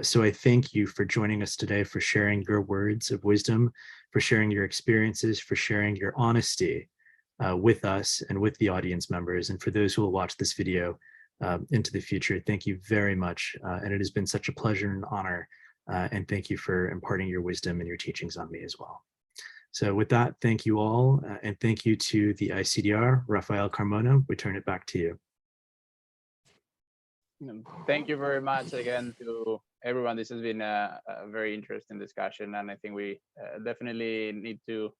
So I thank you for joining us today, for sharing your words of wisdom, for sharing your experiences, for sharing your honesty with us and with the audience members. And for those who will watch this video into the future, thank you very much. And it has been such a pleasure and honor. And thank you for imparting your wisdom and your teachings on me as well. So with that, thank you all. And thank you to the ICDR, Rafael Carmona. We turn it back to you. Thank you very much again to everyone. This has been a very interesting discussion, and I think we definitely need to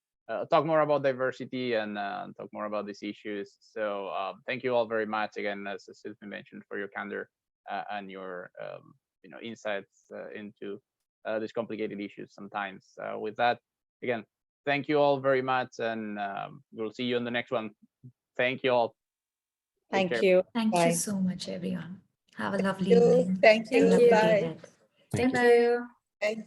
talk more about diversity and talk more about these issues. So thank you all very much again, as has been mentioned, for your candor and your insights into these complicated issues sometimes. With that, again, thank you all very much, and we'll see you on the next one. Thank you all. Thank you. Thank Bye. you so much, everyone. Have a lovely Thank you. evening. Thank you. Lovely day Bye. ahead. Thank you. Thank you.